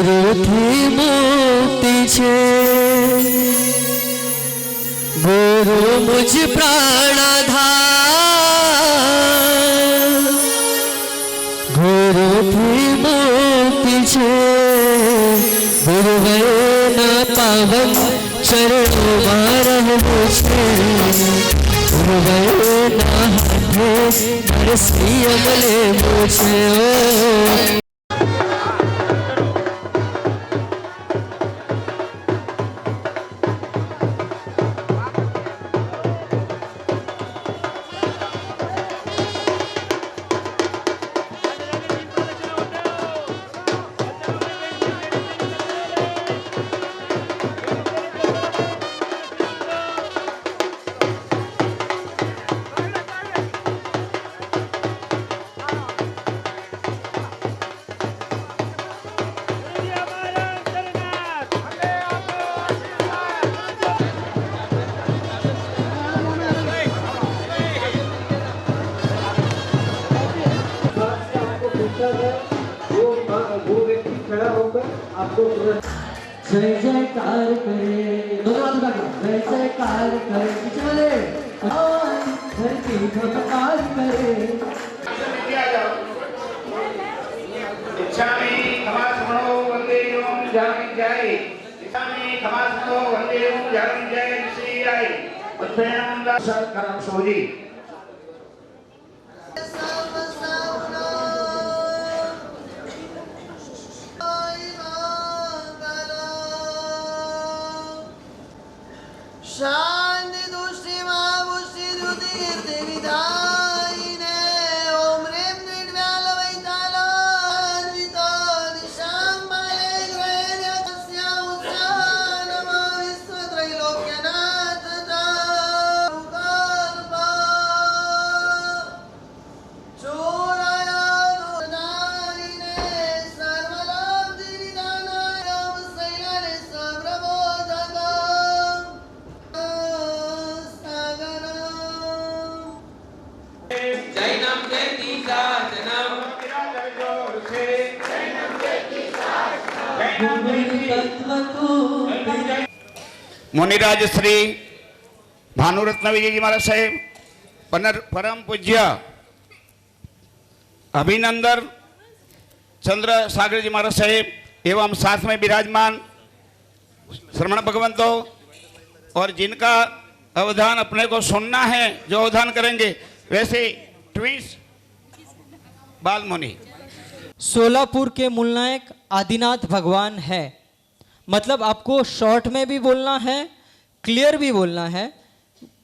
गुरुથી મુક્તિ છે ગુરુ મુझ પ્રાણાધાર ગુરુથી મુક્તિ છે ગુરુના પાવન ચરણોમાં રહેવું છે ગુરુના હાથે દર્શિયમ લેવું છે वो व्यक्ति खड़ा होकर आपको जय जयकार करे जय जयकार करे चले धरती धमकार करे इच्छामि खमासमनो वंदे ओम जामि जय इच्छामि खमासमनो वंदे ओम जामि जय श्री आई अध्ययनंद सरकरम सोजी शांति दुष्टि मामुष्टि दुर्दीर्ति विदायिने ओम ह्रीं निर्व्याल वैतालान्वितो निशाम्बरे ग्रहण्यस्य उत्सानमो विश्वत्रैलोक्यनाथ तारुकल्पा चोराया दुर्दायिने सर्वलाभदिनिदानाय ओम शैलाने सर्वबोधका मुनिराज श्री भानुरत्न विजय जी महाराज साहेब परम पूज्य अभिनंदन चंद्र सागर जी महाराज साहेब एवं साथ में विराजमान श्रमण भगवंतों और जिनका अवधान अपने को सुनना है जो अवधान करेंगे वैसे ट्विंस बाल मुनि सोलापुर के मूलनायक आदिनाथ भगवान है। मतलब आपको शॉर्ट में भी बोलना है, क्लियर भी बोलना है।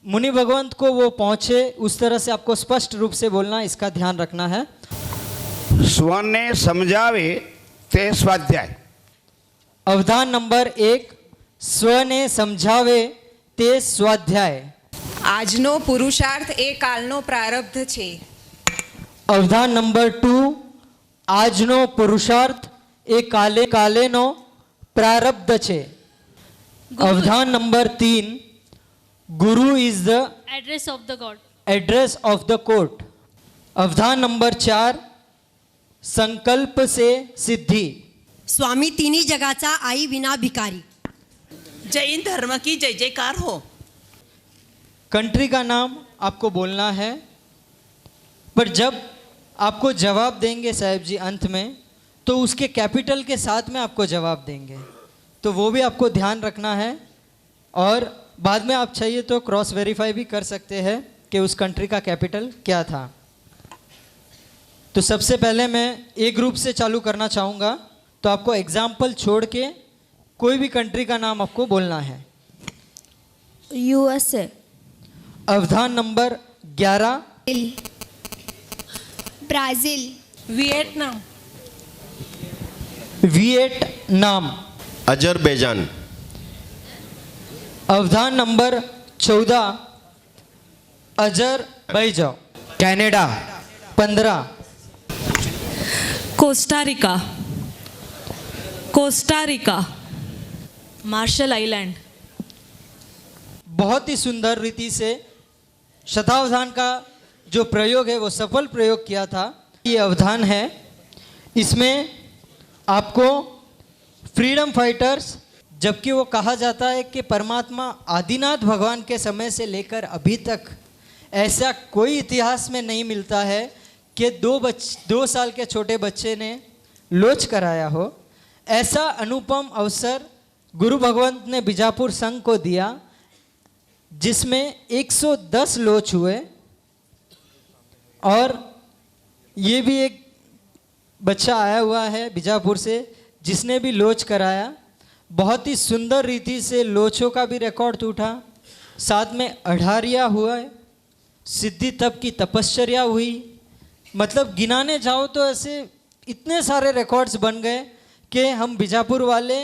मुनि भगवंत को वो पहुंचे उस तरह से आपको स्पष्ट रूप से बोलना, इसका ध्यान रखना है। स्व ने समझावे ते स्वाध्याय। अवधान नंबर 1, स्व ने समझावे ते स्वाध्याय। આજનો પુરુષાર્થ એ કાલનો પ્રારબ્ધ છે। अवधान नंबर 2, આજનો પુરુષાર્થ એ કાલેનો પ્રારબ્ધ છે। अवधान number 3, guru is the address of the god. Address of the court. अवधान नंबर 4, संकल्प से सिद्धि। स्वामी तिन्ही जगाचा आई विना भिकारी। જૈન ધર્મ की जय जयकार हो। कंट्री का नाम आपको बोलना है, पर जब आपको जवाब देंगे साहब जी अंत में तो उसके कैपिटल के साथ में आपको जवाब देंगे, तो वो भी आपको ध्यान रखना है। और बाद में आप चाहिए तो क्रॉस वेरीफाई भी कर सकते हैं कि उस कंट्री का कैपिटल क्या था। तो सबसे पहले मैं ए ग्रुप से चालू करना चाहूँगा, तो आपको एग्जाम्पल छोड़ के कोई भी कंट्री का नाम आपको बोलना है। USA। अवधान number 11, Brazil. Vietnam. Vietnam. Azerbaijan. अवधान number 14, Azerbaijan. Canada. 15, Costa Rica. Costa Rica. Marshall Island. बहुत ही सुंदर रीति से शतावधान का जो प्रयोग है वो सफल प्रयोग किया था। ये अवधान है, इसमें आपको फ्रीडम फाइटर्स, जबकि वो कहा जाता है कि परमात्मा आदिनाथ भगवान के समय से लेकर अभी तक ऐसा कोई इतिहास में नहीं मिलता है कि 2 साल के छोटे बच्चे ने लोच कराया हो। ऐसा अनुपम अवसर गुरु भगवंत ने बीजापुर संघ को दिया, जिसमें 110 लोच हुए। और ये भी एक बच्चा आया हुआ है बीजापुर से जिसने भी लोच कराया। बहुत ही सुंदर रीति से लोचों का भी रिकॉर्ड टूटा, साथ में अढ़ारिया हुआ, सिद्धि तप की तपश्चर्या हुई। मतलब गिनाने जाओ तो ऐसे इतने सारे रिकॉर्ड्स बन गए कि हम बीजापुर वाले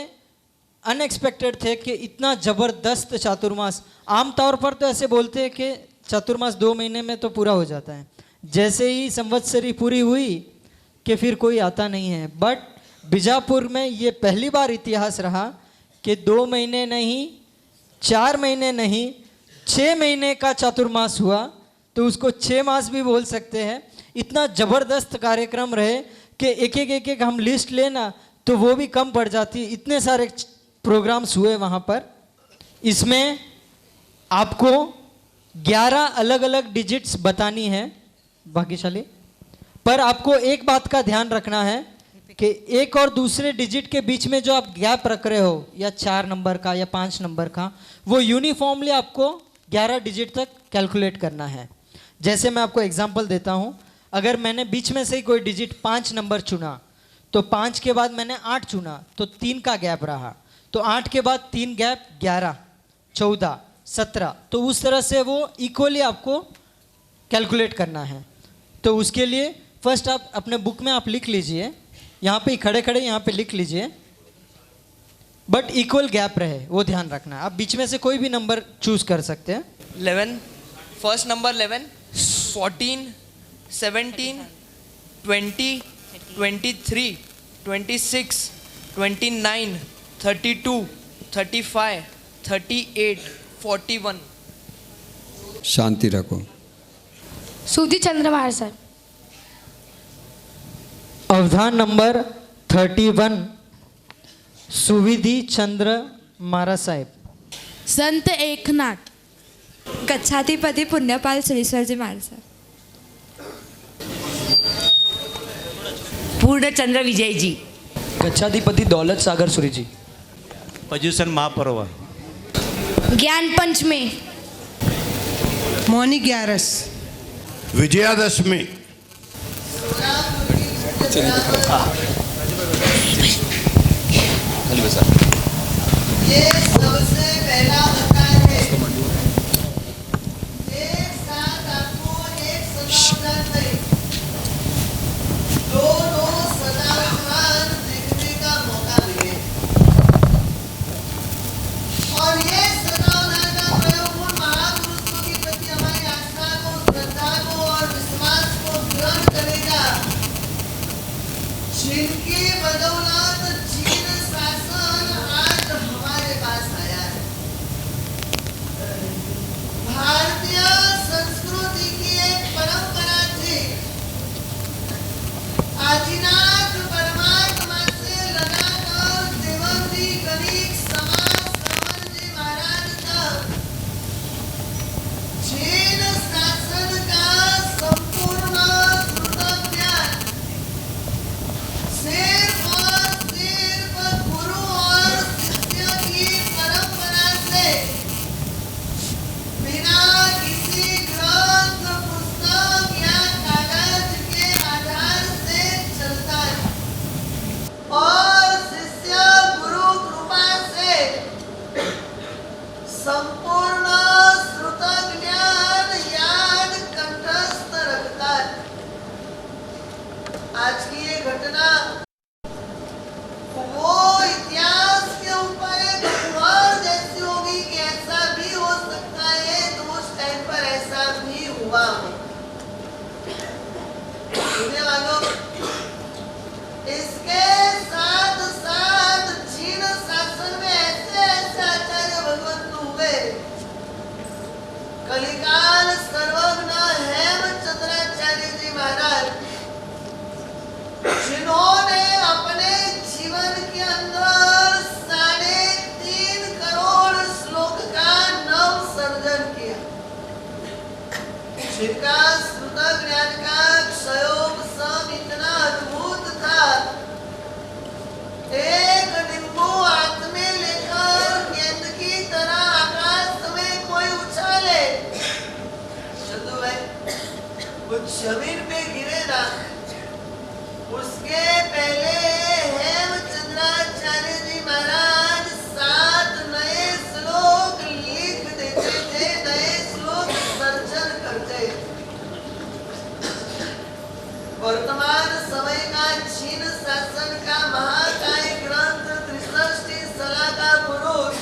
अनएक्सपेक्टेड थे कि इतना ज़बरदस्त चातुर्मास। आमतौर पर तो ऐसे बोलते हैं कि चातुर्मास 2 महीने में तो पूरा हो जाता है, जैसे ही संवत्सरी पूरी हुई कि फिर कोई आता नहीं है। बट बीजापुर में ये पहली बार इतिहास रहा कि 2 महीने नहीं, 4 महीने नहीं, 6 महीने का चातुर्मास हुआ, तो उसको 6 मास भी बोल सकते हैं। इतना ज़बरदस्त कार्यक्रम रहे कि एक एक हम लिस्ट लेना तो वो भी कम पड़ जाती, इतने सारे प्रोग्राम्स हुए वहाँ पर। इसमें आपको 11 अलग अलग डिजिट्स बतानी है भाग्यशाली, पर आपको एक बात का ध्यान रखना है कि एक और दूसरे डिजिट के बीच में जो आप गैप रख रहे हो, या 4 नंबर का या 5 नंबर का, वो यूनिफॉर्मली आपको 11 डिजिट तक कैलकुलेट करना है। जैसे मैं आपको एग्जांपल देता हूँ, अगर मैंने बीच में से ही कोई डिजिट 5 नंबर चुना, तो 5 के बाद मैंने 8 चुना तो 3 का गैप रहा, तो 8 के बाद 3 गैप 11, 14, 17, तो उस तरह से वो इक्वली आपको कैलकुलेट करना है। तो उसके लिए फर्स्ट आप अपने बुक में आप लिख लीजिए, यहाँ पे खड़े खड़े यहाँ पे लिख लीजिए, बट इक्वल गैप रहे वो ध्यान रखना है। आप बीच में से कोई भी नंबर चूज कर सकते हैं। 11, फर्स्ट नंबर 11, 14, 17, 20, 23, 26, 29, 32, 35, 38, 41। शांति रखो। सूदी चंद्रमार सर। अवधान नंबर 31 सुविधि चंद्र मारा साहेब। संत एकनाथ। गच्छाधिपती पुण्यपाल सुरेश्वरजी महाराज सर। पूर्णचंद्र विजय जी। गच्छाधिपति दौलत सागर सूरी जी। पर्युषण महापर्व। ज्ञान पंचमी। मौनी 11। विजयादशमी। ये सबसे पहला अवतार है। एक साथ आपको एक सदावतार में दोनों सदावतार देखने का मौका मिले, और ये सदावतार का प्रयोग उन महापुरुषों के प्रति हमारी आस्था को, श्रद्धा को और विश्वास को दृढ़ करेगा, जिनकी बदौलत जीन शासन आज हमारे पास आया है। भारतीय संस्कृति की एक परंपरा थी, आदिनाथ परमात्मा से लगाकर देवंदी गणिक समाज श्रवण जी महाराज तक जीन शासन का संपूर्ण श्रुत ज्ञान सिर्फ और सिर्फ गुरु और शिष्य की परंपरा से, बिना किसी ग्रंथ, पुस्तक या कागज के आधार से चलता है, और शिष्य गुरु कृपा से संपूर्ण श्रुत ज्ञान याद कंठस्थ रखता है। आज की ये घटना वो इतिहास के ऊपर एक दीवार जैसी होगी कि ऐसा भी हो सकता है, तो उस टाइम पर ऐसा भी हुआ हो। सुनने वालों, इसके साथ साथ जीन शासन में ऐसे ऐसे आचार्य भगवंत हुए, कलिकाल सर्वज्ञ हेमचंद्राचार्य जी महाराज, जिन्होंने अपने जीवन के जमीन पे गिरे ना, उसके पहले हेमचंद्राचार्य जी महाराज 7 नए श्लोक लिख देते थे, नए श्लोक सर्जन करते। वर्तमान समय का चीन शासन का महाकाय ग्रंथ त्रिसष्टि सला का पुरुष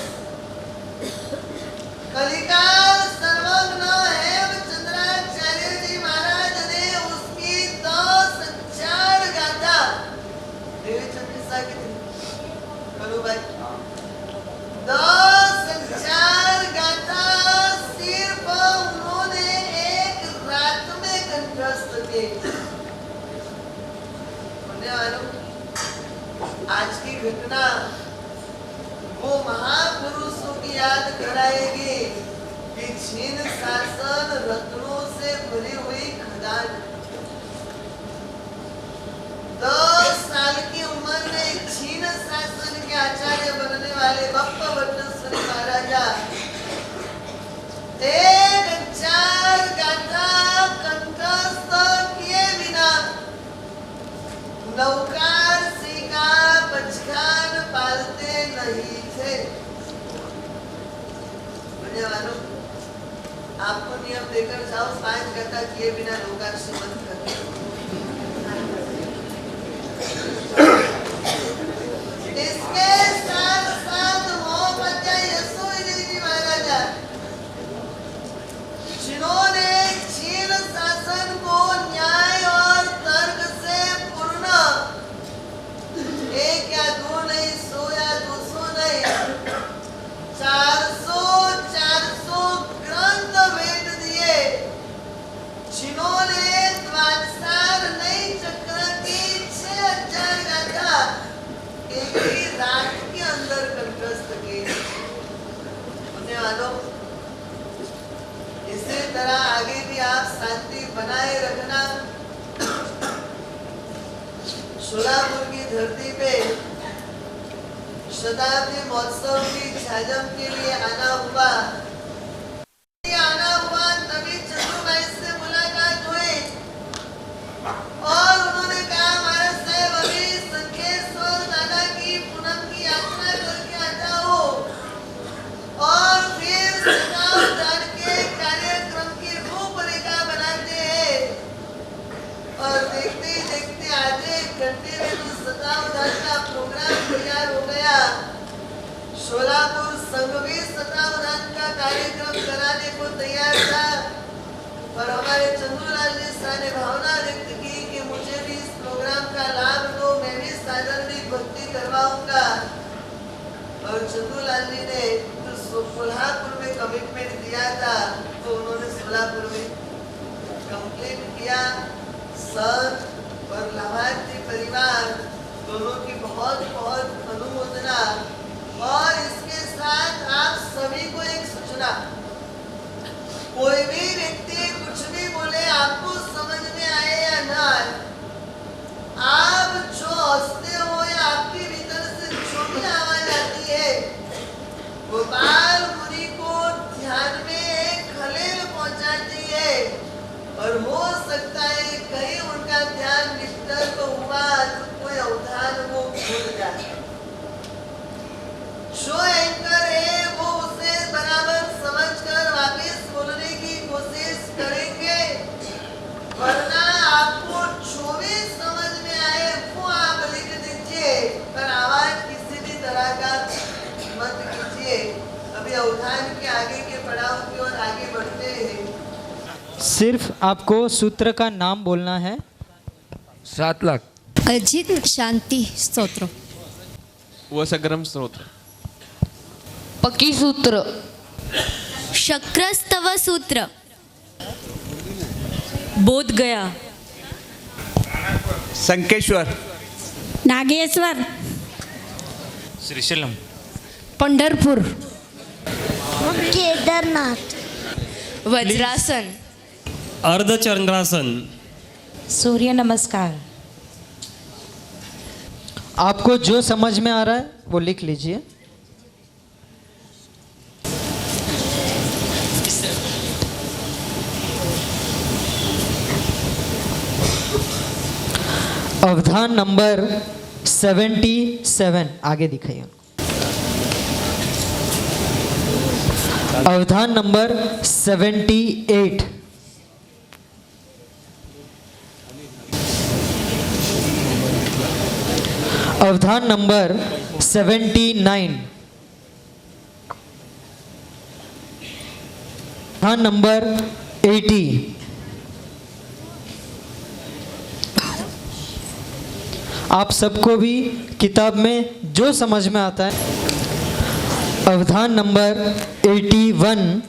कलिकाल सर्वज्ञ हेमचंद्राचार्य जी महाराज ने उसकी 10,000 गाथा देवी चंद्रिका कितनी करो भाई 10,000 गाथा सिर्फ उन्होंने एक रात में कंठस्थ की। आज की घटना वो महापुरुषों की याद कराएगी कि चीन शासन रत्नों से भरी हुई खदान। 10 साल की उम्र में चीन शासन के आचार्य बनने वाले बप्पवट्टेश्वरी महाराजा 1,000 गाथा कंठस्थ किए बिना नौकार सिंगा बचकान पालते नहीं थे। आपको नियम देकर जाओ, 5 गाथा किए बिना नौकार से मत करना। इसके साथ साथ मोहम्मद यशोधरी जी महाराजा जिन्होंने चीन शासन को न्याय और तर्क से पूर्ण 1 या 2 नहीं, 100 या 200 नहीं, 400 ग्रंथ भेद दिए। जिन्होंने द्वादशार नई चक्र की 6,000 गाथा एक ही रात के अंदर कंठस्थ की। सुनने वालों, इसी तरह आगे भी आप शांति बनाए रखना। सोलापुर की धरती पे शताब्दी महोत्सव की झाजम के लिए आना हुआ तभी चंदूभाई से मुलाकात हुई और उन्होंने कहा महाराज साहब अभी संकेश्वर दादा की पूनम की यात्रा करके आता हो और फिर शताब्दी के कार्यक्रम की रूपरेखा बनाते हैं और देखते ही देखते आधे घंटे में तो शताब्दी का प्रोग्राम तैयार हो गया। सोलापुर संघ भी शताब्दी का कार्यक्रम कराने को तैयार था, पर हमारे चंदूलाल जी शाह ने भावना व्यक्त की कि मुझे भी इस प्रोग्राम का लाभ दो, मैं भी साधर्मिक भक्ति करवाऊंगा। और चंदूलाल जी ने तो कोल्हापुर में कमिटमेंट दिया था, तो उन्होंने सोलापुर में कंप्लीट किया। संत और लाभार्थी परिवार दोनों की बहुत बहुत अनुमोदना। और इसके साथ आप सभी को एक सूचना, कोई भी व्यक्ति कुछ भी बोले, आपको समझ में आए या ना आए, आप जो हंसते हो या आपके भीतर से जो भी आवाज आती है, गोपाल मुनि को ध्यान में खलेल पहुंचाती है और हो सकता है कहीं उनका ध्यान डिस्टर्ब हुआ तो कोई अवधान वो भूल जाए। जो एंकर है वो उसे बराबर समझकर वापस बोलने की कोशिश करेंगे, वरना आपको जो भी समझ में आए वो आप लिख दीजिए, पर आवाज किसी भी तरह का मत कीजिए। अभी अवधान के आगे के पड़ाव की ओर आगे बढ़ते हैं। सिर्फ आपको सूत्र का नाम बोलना है। 7 लाख। अजित शांति स्तोत्र। वसग्रम स्तोत्र। पकी सूत्र। शक्रस्तव सूत्र। बोध गया। संकेश्वर। नागेश्वर। श्रीशैलम। पंढरपूर। केदारनाथ। वज्रासन। अर्धचंद्रासन। सूर्य नमस्कार। आपको जो समझ में आ रहा है वो लिख लीजिए। अवधान नंबर 77, आगे दिखाइए उनको। अवधान नंबर 78, अवधान नंबर 79, अवधान नंबर 80, आप सबको भी किताब में जो समझ में आता है। अवधान नंबर 81,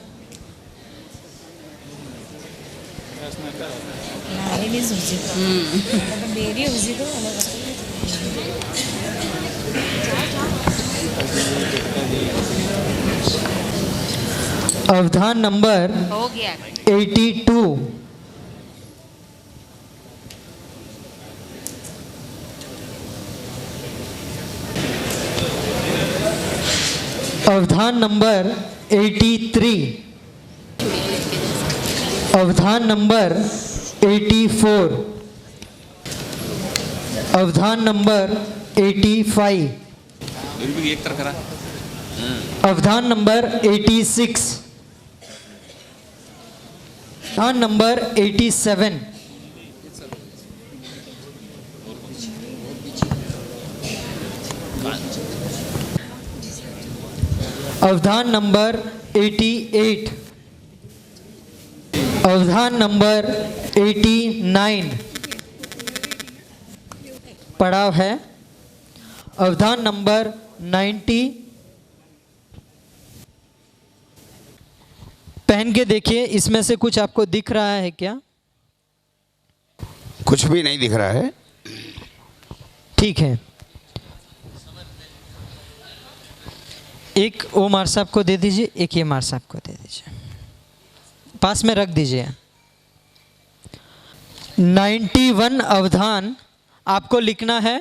अवधान नंबर 82, अवधान नंबर 83, अवधान नंबर 84, अवधान नंबर 85, अवधान नंबर 86, अवधान नंबर 87, अवधान नंबर 88, अवधान नंबर 89, पड़ाव है अवधान नंबर 90। पहन के देखिए, इसमें से कुछ आपको दिख रहा है क्या? कुछ भी नहीं दिख रहा है। ठीक है, एक ओमार साहब को दे दीजिए, एक ये मार साहब को दे दीजिए, पास में रख दीजिए। 91 अवधान आपको लिखना है।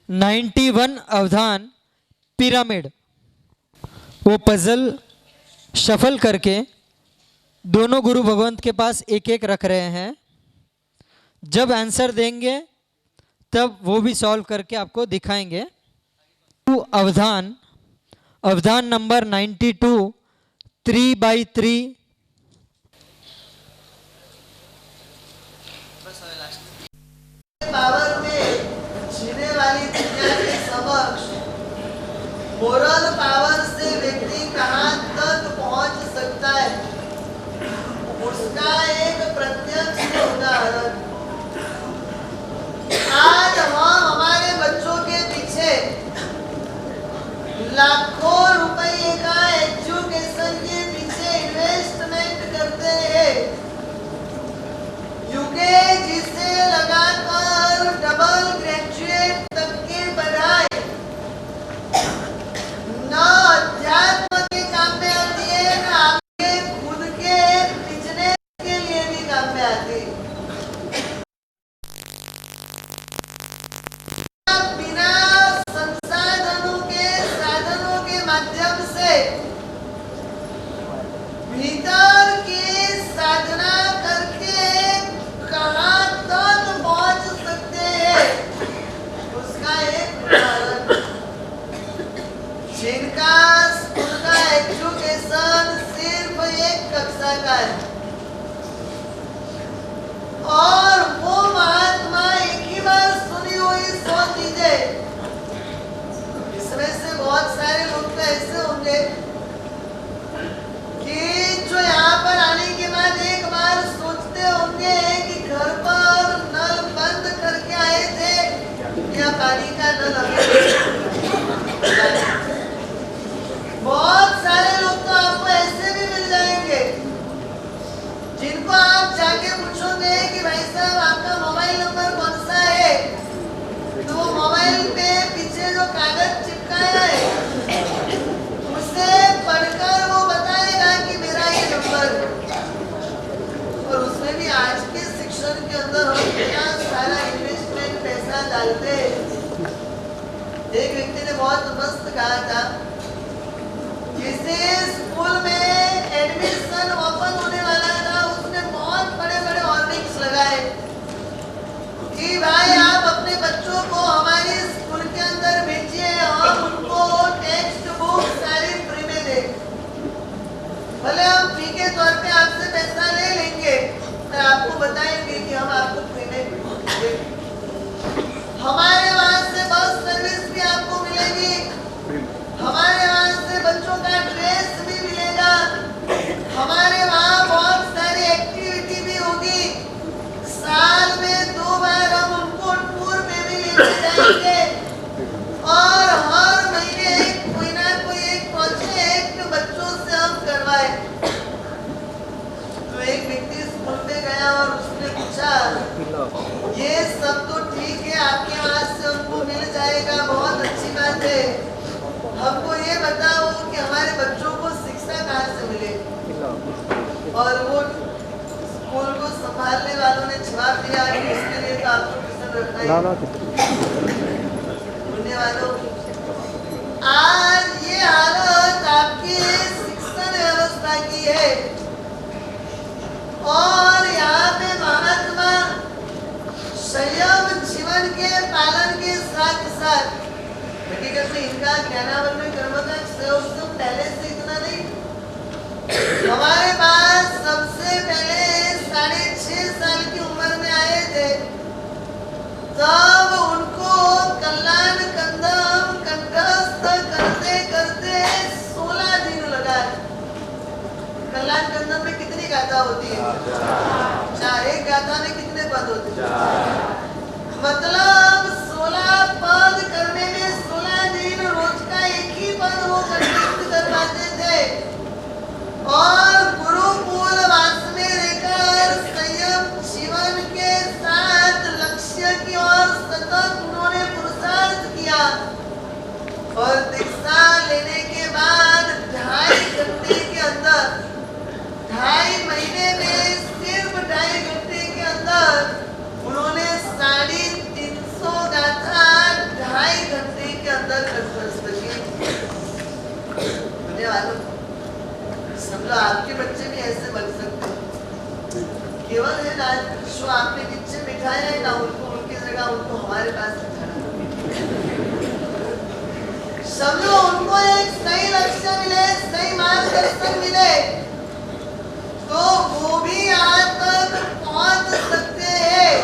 91 अवधान पिरामिड, वो पजल शफल करके दोनों गुरु भगवंत के पास एक एक रख रहे हैं। जब आंसर देंगे तब वो भी सॉल्व करके आपको दिखाएंगे। अवधान, अवधान नंबर 92, 3/3, पावर में जीने वाली दुनिया के समक्ष मोरल पावर से व्यक्ति कहां तक पहुंच सकता है, उसका एक प्रत्यक्ष उदाहरण। आज हम हमारे बच्चों के पीछे लाखों रुपए का एजुकेशन के पीछे इन्वेस्टमेंट करते हैं। यूकेजी से लगाकर डबल ग्रेजुएट तक की पढ़ाई न अध्यात्म के काम में आती है, न आपके खुद के बिजनेस के लिए भी काम में आती है। बिना संसाधनों के साधनों के माध्यम से भीतर की साधना करके कहां तक पहुंच सकते हैं, उसका एक उदाहरण। जिनका स्कूल का एजुकेशन सिर्फ एक कक्षा का है और वो महात्मा एक ही बार सुनी हुई 100 चीजें, इसमें से बहुत सारे लोग तो ऐसे होंगे कि जो यहाँ पर आने के बाद एक बार सोचते होंगे कि घर पर नल बंद करके आए थे या पानी का नल अभी। बहुत सारे लोग तो आपको ऐसे भी मिल जाएंगे जिनको आप जाके पूछोगे कि भाई साहब आपका मोबाइल नंबर कौन सा है, तो वो मोबाइल पे पीछे जो कागज चिपकाया है उसे पढ़कर वो बताएगा कि मेरा ये नंबर। और उसमें भी आज के शिक्षण के अंदर हम कितना सारा इन्वेस्टमेंट पैसा डालते हैं। एक व्यक्ति ने बहुत मस्त कहा था, जिसे स्कूल में एडमिशन ओपन होने वाला था उसने बहुत बड़े बड़े ऑर्डिंग्स लगाए कि भाई आप अपने बच्चों को हमारी स्कूल के अंदर भेजिए, हम उनको टेक्स्ट बुक सारी फ्री में दे। भले हम फी के तौर पे आपसे पैसा ले लेंगे, पर आपको बताएंगे कि हम आपको फ्री में देंगे। हमारे वहां से बस सर्विस भी आपको मिलेगी, हमारे वहां से बच्चों का ड्रेस भी मिलेगा, हमारे वहां बहुत सारी एक्टिविटी भी होगी। साल में 2 बार हम उनको टूर पे भी लेके जाएंगे और हर महीने कोई ना कोई एक प्रोजेक्ट बच्चों से हम करवाए। तो एक व्यक्ति स्कूल में गया और उसने पूछा, ये सब तो ठीक है, आपके वहां से हमको मिल जाएगा, बहुत अच्छी बात है, हमको ये बताओ कि हमारे बच्चों को शिक्षा कहाँ से मिले। और वो स्कूल को संभालने वालों ने जवाब दिया कि इसके लिए तो आपको ट्यूशन रखना है। सुनने वालों, आज ये हालत आपकी शिक्षण व्यवस्था की है और यहाँ पे महात्मा संयम जीवन के पालन के साथ साथ हकीकत में इनका ज्ञानावरण कर्म का सहयोग तो पहले से इतना नहीं। हमारे पास सबसे पहले 6.5 साल की उम्र में आए थे, तब उनको कल्याण कंदम कंठस्थ करते करते 16 दिन लगा। कल्याण कंदम में कितनी गाथा होती है? 4। एक गाथा में कितने पद होते हैं? मतलब 16 पद करने में 16 दिन रोज का एक ही पद वो कंठस्थ कर पाते थे। और गुरुकुल वास में रहकर संयम जीवन के साथ लक्ष्य की ओर सतत उन्होंने पुरुषार्थ किया और दीक्षा लेने के बाद 2.5 घंटे के अंदर, 2.5 महीने में सिर्फ 2.5 घंटे के अंदर उन्होंने 350 गाथा 2.5 घंटे के अंदर कंठस्थ की। धन्यवाद। समझो आपके बच्चे भी ऐसे बन सकते हैं। केवल है ना जो आपने नीचे बिठाया है ना, उनको उनकी जगह उनको हमारे पास बिठाना। समझो उनको एक सही लक्ष्य मिले, सही मार्गदर्शन मिले, तो वो भी यहाँ तक पहुंच सकते हैं,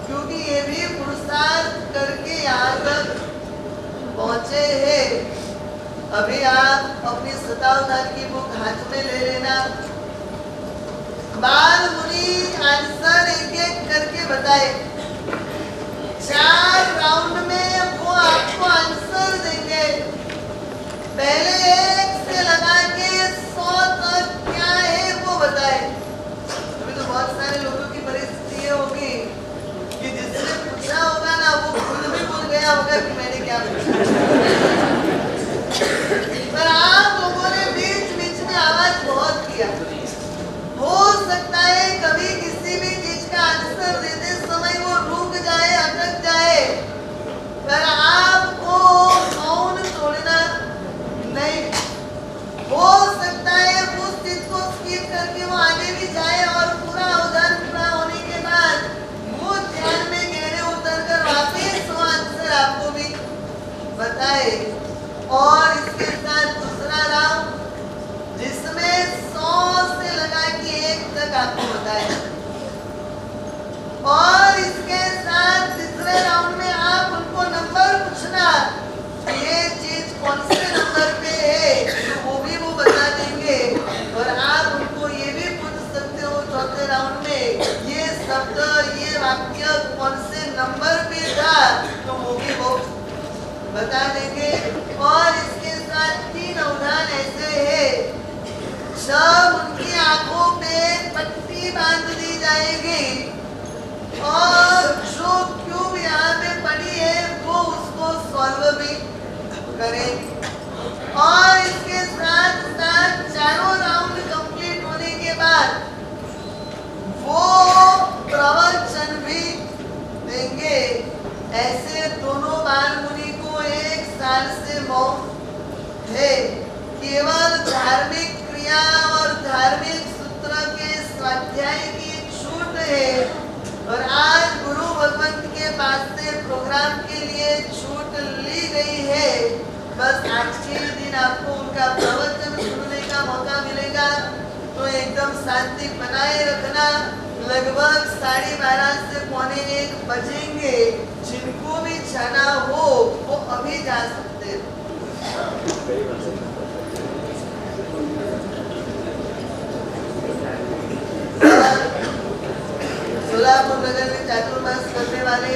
क्योंकि ये भी पुरुषार्थ करके यहाँ तक पहुंचे हैं। अभी आप अपनी शतावधान की बुक हाथ में ले लेना। बाल मुनि आंसर एक एक करके बताए। 4 राउंड में वो आपको आंसर देंगे। पहले 1 से लगा के 100 तक क्या है वो बताए। अभी तो बहुत सारे लोगों की परिस्थिति ये होगी कि जिसने पूछा होगा ना, वो खुद भी भूल गया होगा कि मैंने क्या पूछा। पर आप लोगों ने बीच बीच में आवाज बहुत किया। हो सकता है कभी किसी भी चीज का आंसर देते समय वो रुक जाए, अटक जाए, पर आपको मौन तोड़ना नहीं। हो सकता है उस चीज को स्किप करके वो आगे भी जाए और पूरा अवधान पूरा होने के बाद वो ध्यान में गहरे उतर कर वापिस वो आंसर आपको भी बताए। और इसके साथ दूसरा राउंड जिसमें 100 से लगा के 1 तक आपको बताया। और इसके साथ तीसरे राउंड में आप उनको नंबर पूछना, ये चीज कौन से नंबर पे है, तो वो भी वो बता देंगे। और आप उनको ये भी पूछ सकते हो चौथे राउंड में, ये शब्द ये वाक्य कौन से नंबर पे था, तो वो भी वो बता देंगे। और इसके साथ 3 अवधान ऐसे है, जब उनकी आंखों पे पट्टी बांध दी जाएगी और जो क्यूब यहाँ पे पड़ी है वो उसको सॉल्व भी करें। और इसके साथ साथ चारों राउंड कंप्लीट होने के बाद वो प्रवचन भी देंगे। ऐसे दोनों बाल मुनि को 1 साल से मौन है। केवल धार्मिक क्रिया और धार्मिक सूत्र के स्वाध्याय की छूट है। और आज गुरु भगवंत के पास से प्रोग्राम के लिए छूट ली गई है। बस आज के दिन आपको उनका प्रवचन सुनने का मौका मिलेगा, तो एकदम शांति बनाए रखना। लगभग 12:30 से 1:45 बजेंगे। जिनको भी जाना हो वो अभी जा सकते हैं। सोलापुर नगर में चातुर्मास करने वाले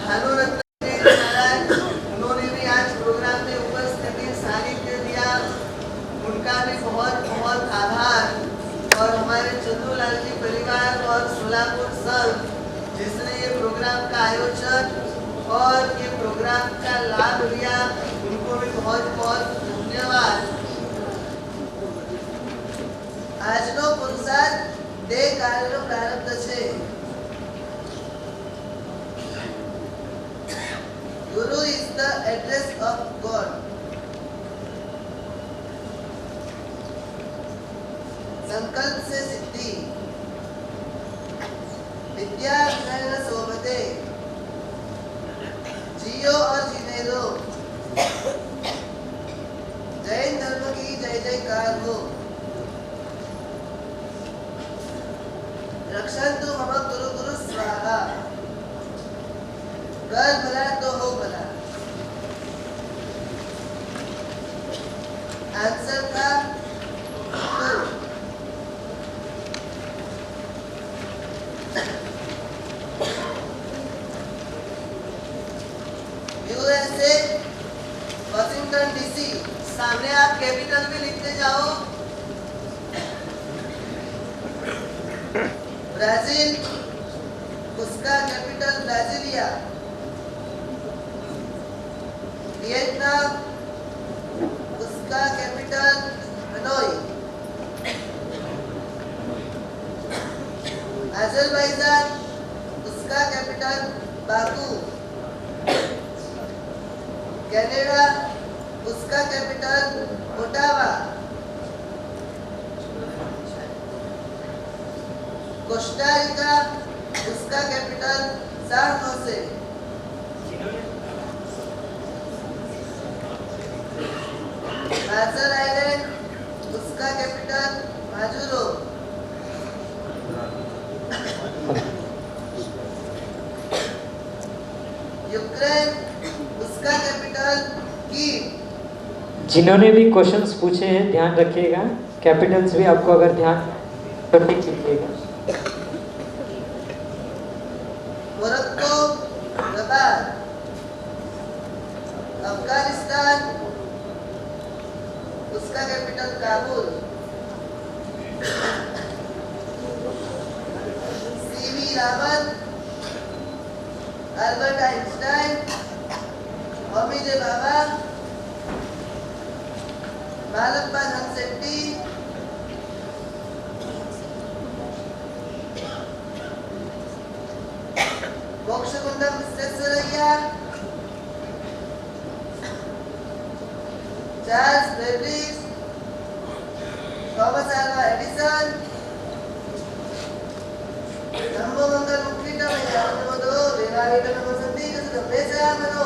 भानुरत्न महाराज, उन्होंने भी आज प्रोग्राम में उपस्थिति सानिध्य दिया। उनका भी बहुत बहुत आभार। और हमारे चंद्रूलाल जी परिवार और सोलापुर संघ जिसने ये प्रोग्राम का आयोजन और ये प्रोग्राम का लाभ लिया, उनको भी बहुत बहुत धन्यवाद। આજનો પુરુષાર્થ તે કાળનો પ્રારબ્ધ છે। Guru is the address of God. संकल्प से सिद्धि, विद्या ज्ञान सोबते, जियो और जीने दो। जैन धर्म की जय जयकार हो। रक्षन्तु मम गुरु गुरु स्वाहा। कर भला तो हो भला। आंसर था यूएसए वॉशिंगटन डीसी। सामने आप कैपिटल भी लिखते जाओ। ब्राजील, उसका कैपिटल ब्राजीलिया। वियतनाम, उसका कैपिटल हनोई। अजरबैजान, उसका कैपिटल बाकू। कनाडा, उसका कैपिटल ओटावा। कोस्टा रिका, उसका कैपिटल सैन होसे। मार्शल आइलैंड, उसका कैपिटल माजुरो। यूक्रेन, उसका कैपिटल कीव। जिन्होंने भी क्वेश्चंस पूछे हैं ध्यान रखिएगा, कैपिटल्स भी आपको अगर ध्यान करने कीजिएगा। Morocco, Rabat. अफगानिस्तान, उसका capital Kabul. CV Rawat, Albert Einstein, Homi J Bhabha, Malappa Dhanshetty, Mokshagundam Visvesvaraya, Charles Babbage, Thomas Alva Edison, नमो मंगल मुक्तितमय नमो वेदायित नमो संदीक सुपेशामनो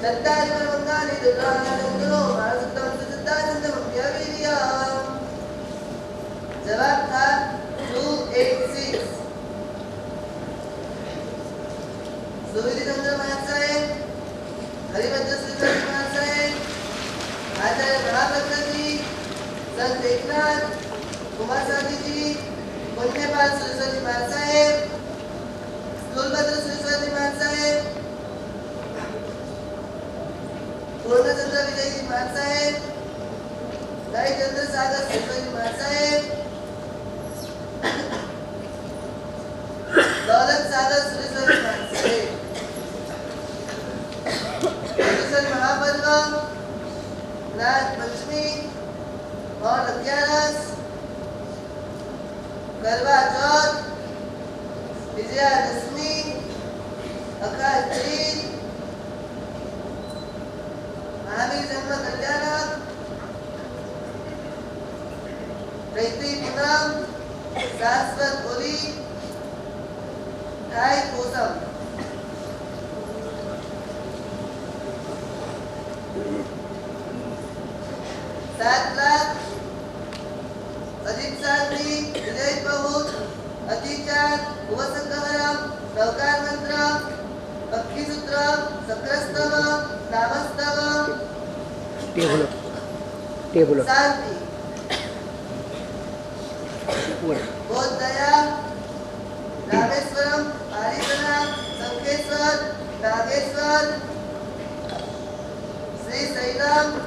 दत्तारि मंगानि दुर्गानंदनो मानसुतम सुसिद्धानंदम व्यवीर्यम। जवाब था 286। सुविधि चंद्र महासाहेब, हरिभद्र श्री महासाहेब, आचार्य महाभद्र जी, संत एकनाथ, कुमार शांति जी, पुण्यपाल सुरेश्वर महासाहेब, स्थूलभद्र सुरेश्वर महासाहेब, पूर्णचंद्र विजय जी महासाहेब, दाई चंद्र सागर सुरेश्वर महासाहेब, दौलत सागर सुरेश्वर महासाहेब, महापर्व, नाथ पंचमी और 11 करवा चौथ, विजयादशमी, अखाड़ तीज, महावीर जन्म कल्याणक, चैत्री पूनम, शाश्वत होली, थाई कोसम। अजित शांति विजय बहुत अतिचार उपसंगहरम सौकार मंत्र पक्षी सूत्र सक्र नामस्तव शांति बोधया रामेश्वरम हरिजना संकेश्वर नागेश्वर श्री शैलम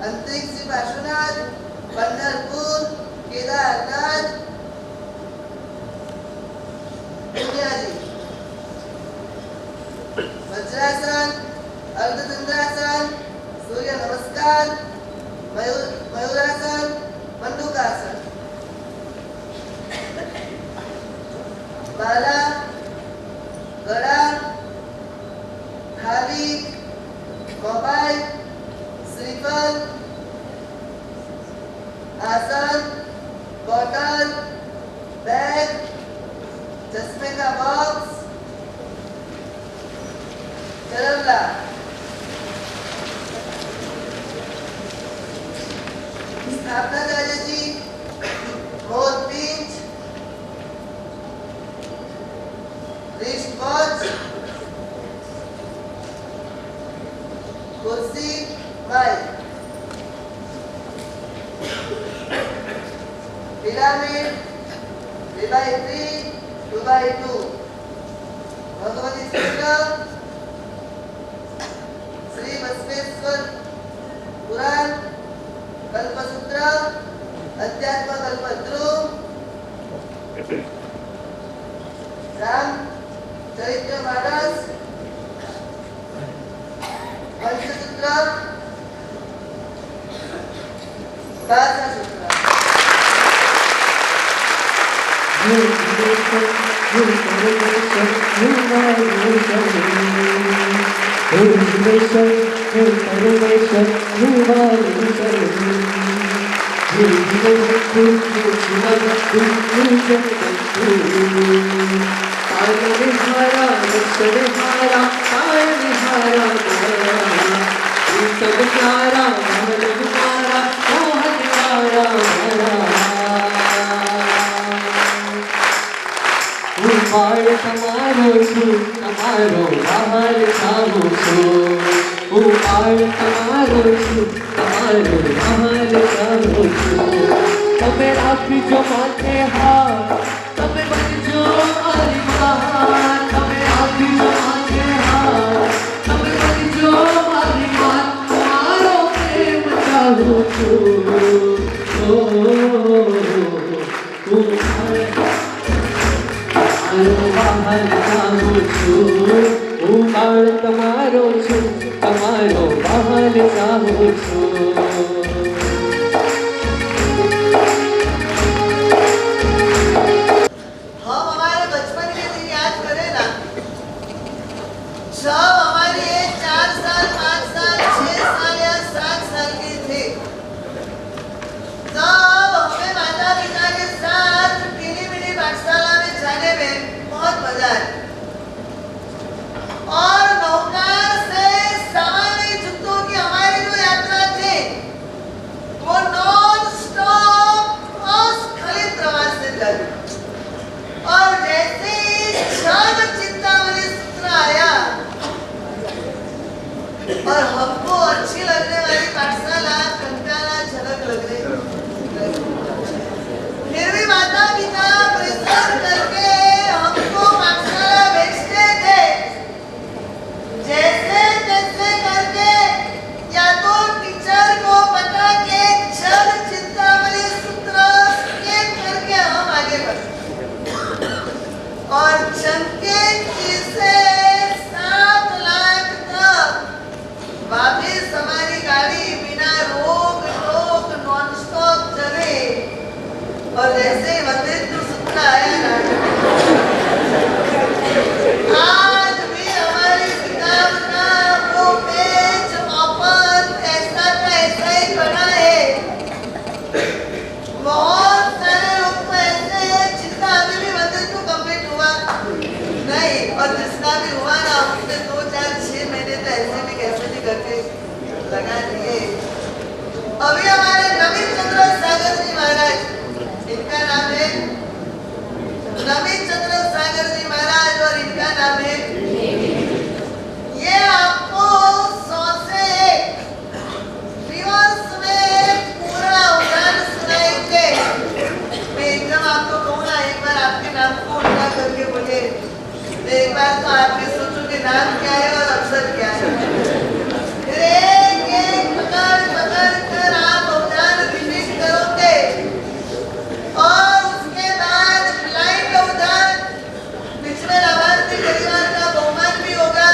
अंतरिक्ष पार्श्वनाथ पंढरपुर केदारनाथ दुनियाजी वज्रासन अर्धचंद्रासन सूर्य नमस्कार मयूरासन मंडूकासन बाला गड़ा थाली मोबाइल श्रीफल आसन बॉटल बैग चश्मे का बॉक्स चरवला स्थापनाचार्य जी मोर पिंच रिस्ट वॉच कुर्सी mic pyramid 3x3 2x2 Bhagavati Sutra Shri Basaveshwar पुराण कल्पसूत्र अध्यात्म कल्पद्रु राम चरित्र मानस पंचसूत्र सूत्र उपाड़ तुम्हारो छु तुम्हारो बहाल साहू छु उपाड़ तुम्हारो छु तुम्हारो बहाल साहू छु तमे राखी जो माथे हाथ तमे बन जो मारी महान तमे राखी जो माथे हाथ तमे बन जो मारी मान तुम्हारो प्रेम चाहू छु उमाड़ तुम्हारो छु तुम्हारो बहाल चाहू छु हम हमारे बचपन के दिन याद करें ना जब हमारी 4 साल 5 साल 6 साल या 7 साल की थे तब हमें माता पिता के साथ पीली मिली पाठशाला में जाने में बहुत मजा आया और नौका से सामान्य जूतों की हमारी जो यात्रा थी नाम है? ये आपको 100 से रिवर्स में पूरा उदाहरण सुनाएंगे। मैं एकदम आपको कहूँगा, एक बार आपके नाम को उल्टा करके बोले, एक बार तो आपके सोचो कि नाम क्या है और अक्षर क्या है। एक एक पकड़ कर आप उदाहरण रिपीट करोगे और उसके बाद ब्लाइंड उदाहरण पिछले लाभार्थी परिवार का बहुमान भी होगा।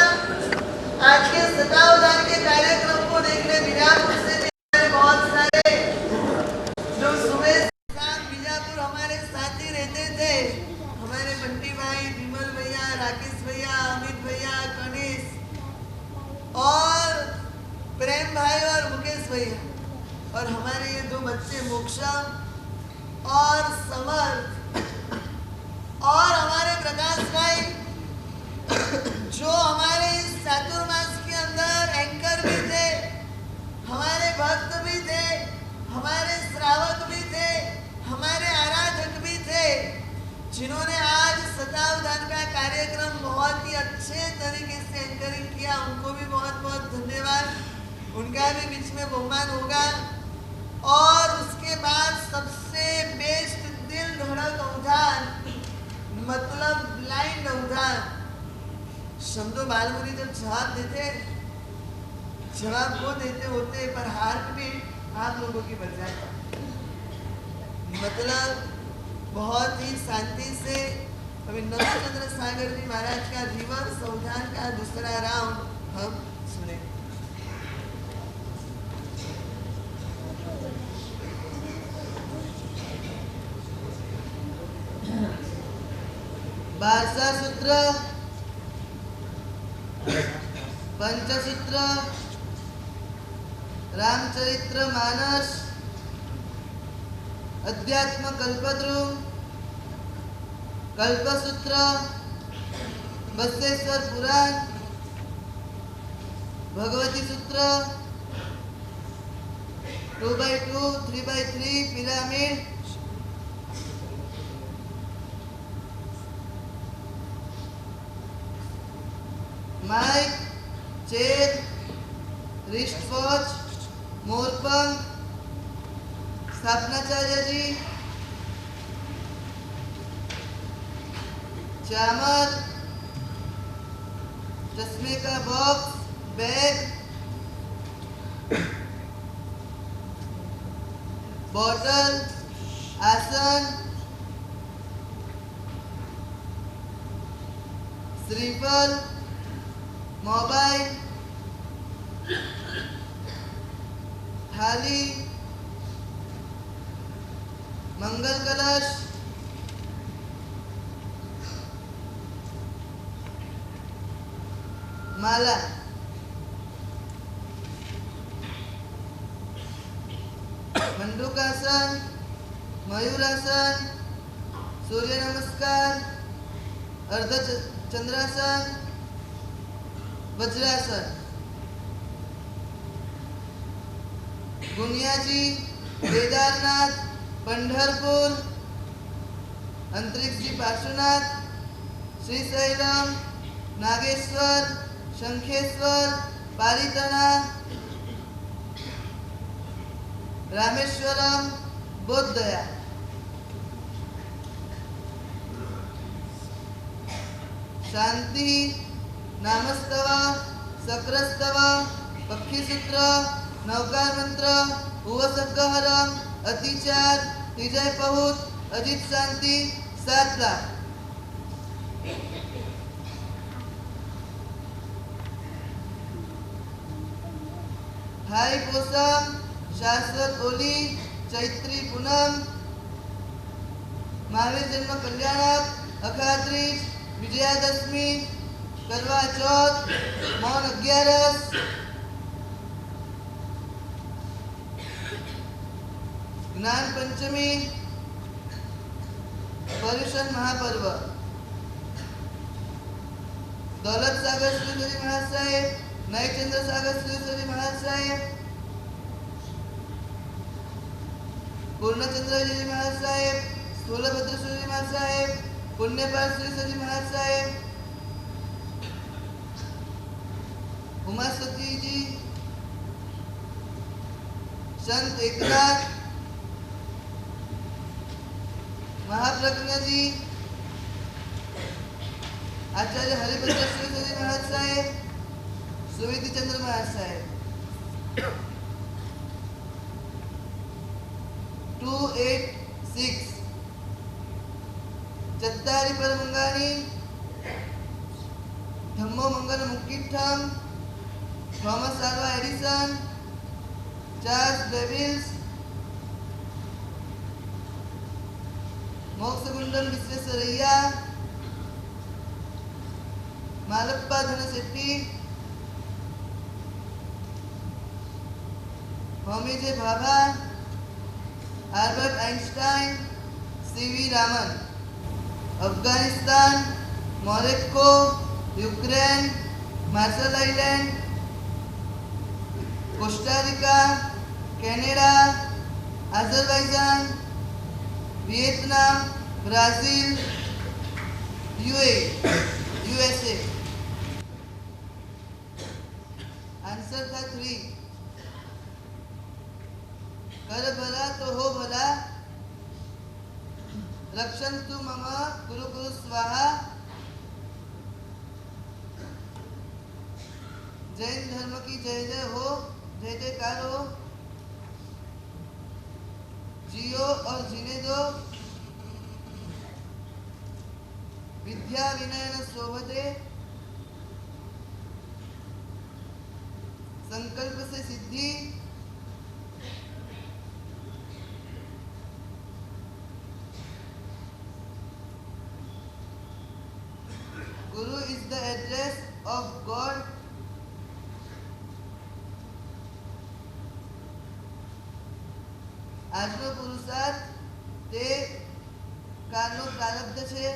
आज के शतावधान के कार्यक्रम को देखने बीजापुर से बहुत सारे जो सुबह शाम बीजापुर हमारे साथ ही रहते थे, हमारे बंटी भाई, विमल भैया, राकेश भैया, अमित भैया, गणेश और प्रेम भाई और मुकेश भैया, और हमारे ये दो बच्चे मोक्षा और समर्थ और हमारे प्रकाश भाई, जो हमारे इस चातुर्मास के अंदर एंकर भी थे, हमारे भक्त भी थे, हमारे श्रावक भी थे, हमारे आराधक भी थे, जिन्होंने आज शतावधान का कार्यक्रम बहुत ही अच्छे तरीके से एंकरिंग किया। उनको भी बहुत बहुत धन्यवाद। उनका भी बीच में बहुमान होगा। और उसके बाद सबसे बेस्ट दिल धड़क उदाहरण, मतलब ब्लाइंड उदाहरण। समझो बालमुनि जब जवाब देते, जवाब वो देते होते पर हार्ट भी आप लोगों की बच जाए। मतलब बहुत ही शांति से अभी नंदचंद्र सागर जी महाराज का रिवर्स उदाहरण का दूसरा राउंड हम सुने। बारसा सूत्र, पंचसूत्र, रामचरित्र मानस, अध्यात्म कल्पद्रु, कल्पसूत्र, बसवेश्वर पुराण, Bhagwati Sutra, 2x2, 3x3 pyramid, mike, chair, wristwatch, मोरपंख, स्थापनाचार्य जी, चामर, चश्मे का बॉक्स, बैग, बॉटल, आसन, श्रीफल, मोबाइल, थाली, मंगल कलश, माला, मंडूकासन, मयूरासन, सूर्य नमस्कार, अर्ध चंद्रासन, वज्रासन, गुनियाजी, केदारनाथ, पंढरपुर, अंतरिक्ष जी पार्श्वनाथ, श्रीशैलम, नागेश्वर, शंखेश्वर, पालितना, रामेश्वरम, बोधगया। शांति, नामस्तव, सक्र पक्षीसूत्र, नवकार मंत्र, उवसर्गहरम, अतिचार, विजय पहुत, अजित शांति, 7 लाख। हाई पोषम, शाश्वत ओली, चैत्री पूनम, महावीर जन्म कल्याणक, अखात्रीज, विजयादशमी, करवा चौथ, मौन 11, ज्ञान पंचमी, पर्युषण महापर्व, दौलत सागर श्री महाराज साहेब, नयचंद्र सागर श्री महाराज साहेब, पूर्णचंद्र जी महाराज साहेब, स्थूलभद्र श्री महाराज साहेब, पुण्यपाल श्री महाराज साहेब, उमासती जी, संत एकनाथ, महाप्रज्ञा जी, आचार्य हरिभद्र शिवसरी महाराज साहेब, सुविधि चंद्र महाराज साहेब। 286 चत्तारी परमंगानी, धम्मो मंगल मुक्किठम, Thomas Alva Edison, Charles Babbage, Mokshagundam Visvesvaraya, Malappa Dhanshetty, Homi J Bhabha, Albert Einstein, CV Raman. Afghanistan, Morocco, Ukraine, Marshall Island, Costa Rica, Canada, Azerbaijan, Vietnam, Brazil, USA. Answer था 3। कर भला तो हो भला, रक्षन्तु मम कुरु कुरु स्वाहा। जैन धर्म की जय जय हो, जय जयकार हो। जियो और जीने दो, विद्या विनय न शोभते। संकल्प से सिद्धि, Guru is the address of God. આજનો પુરુષાર્થ તે કાળનો પ્રારબ્ધ છે.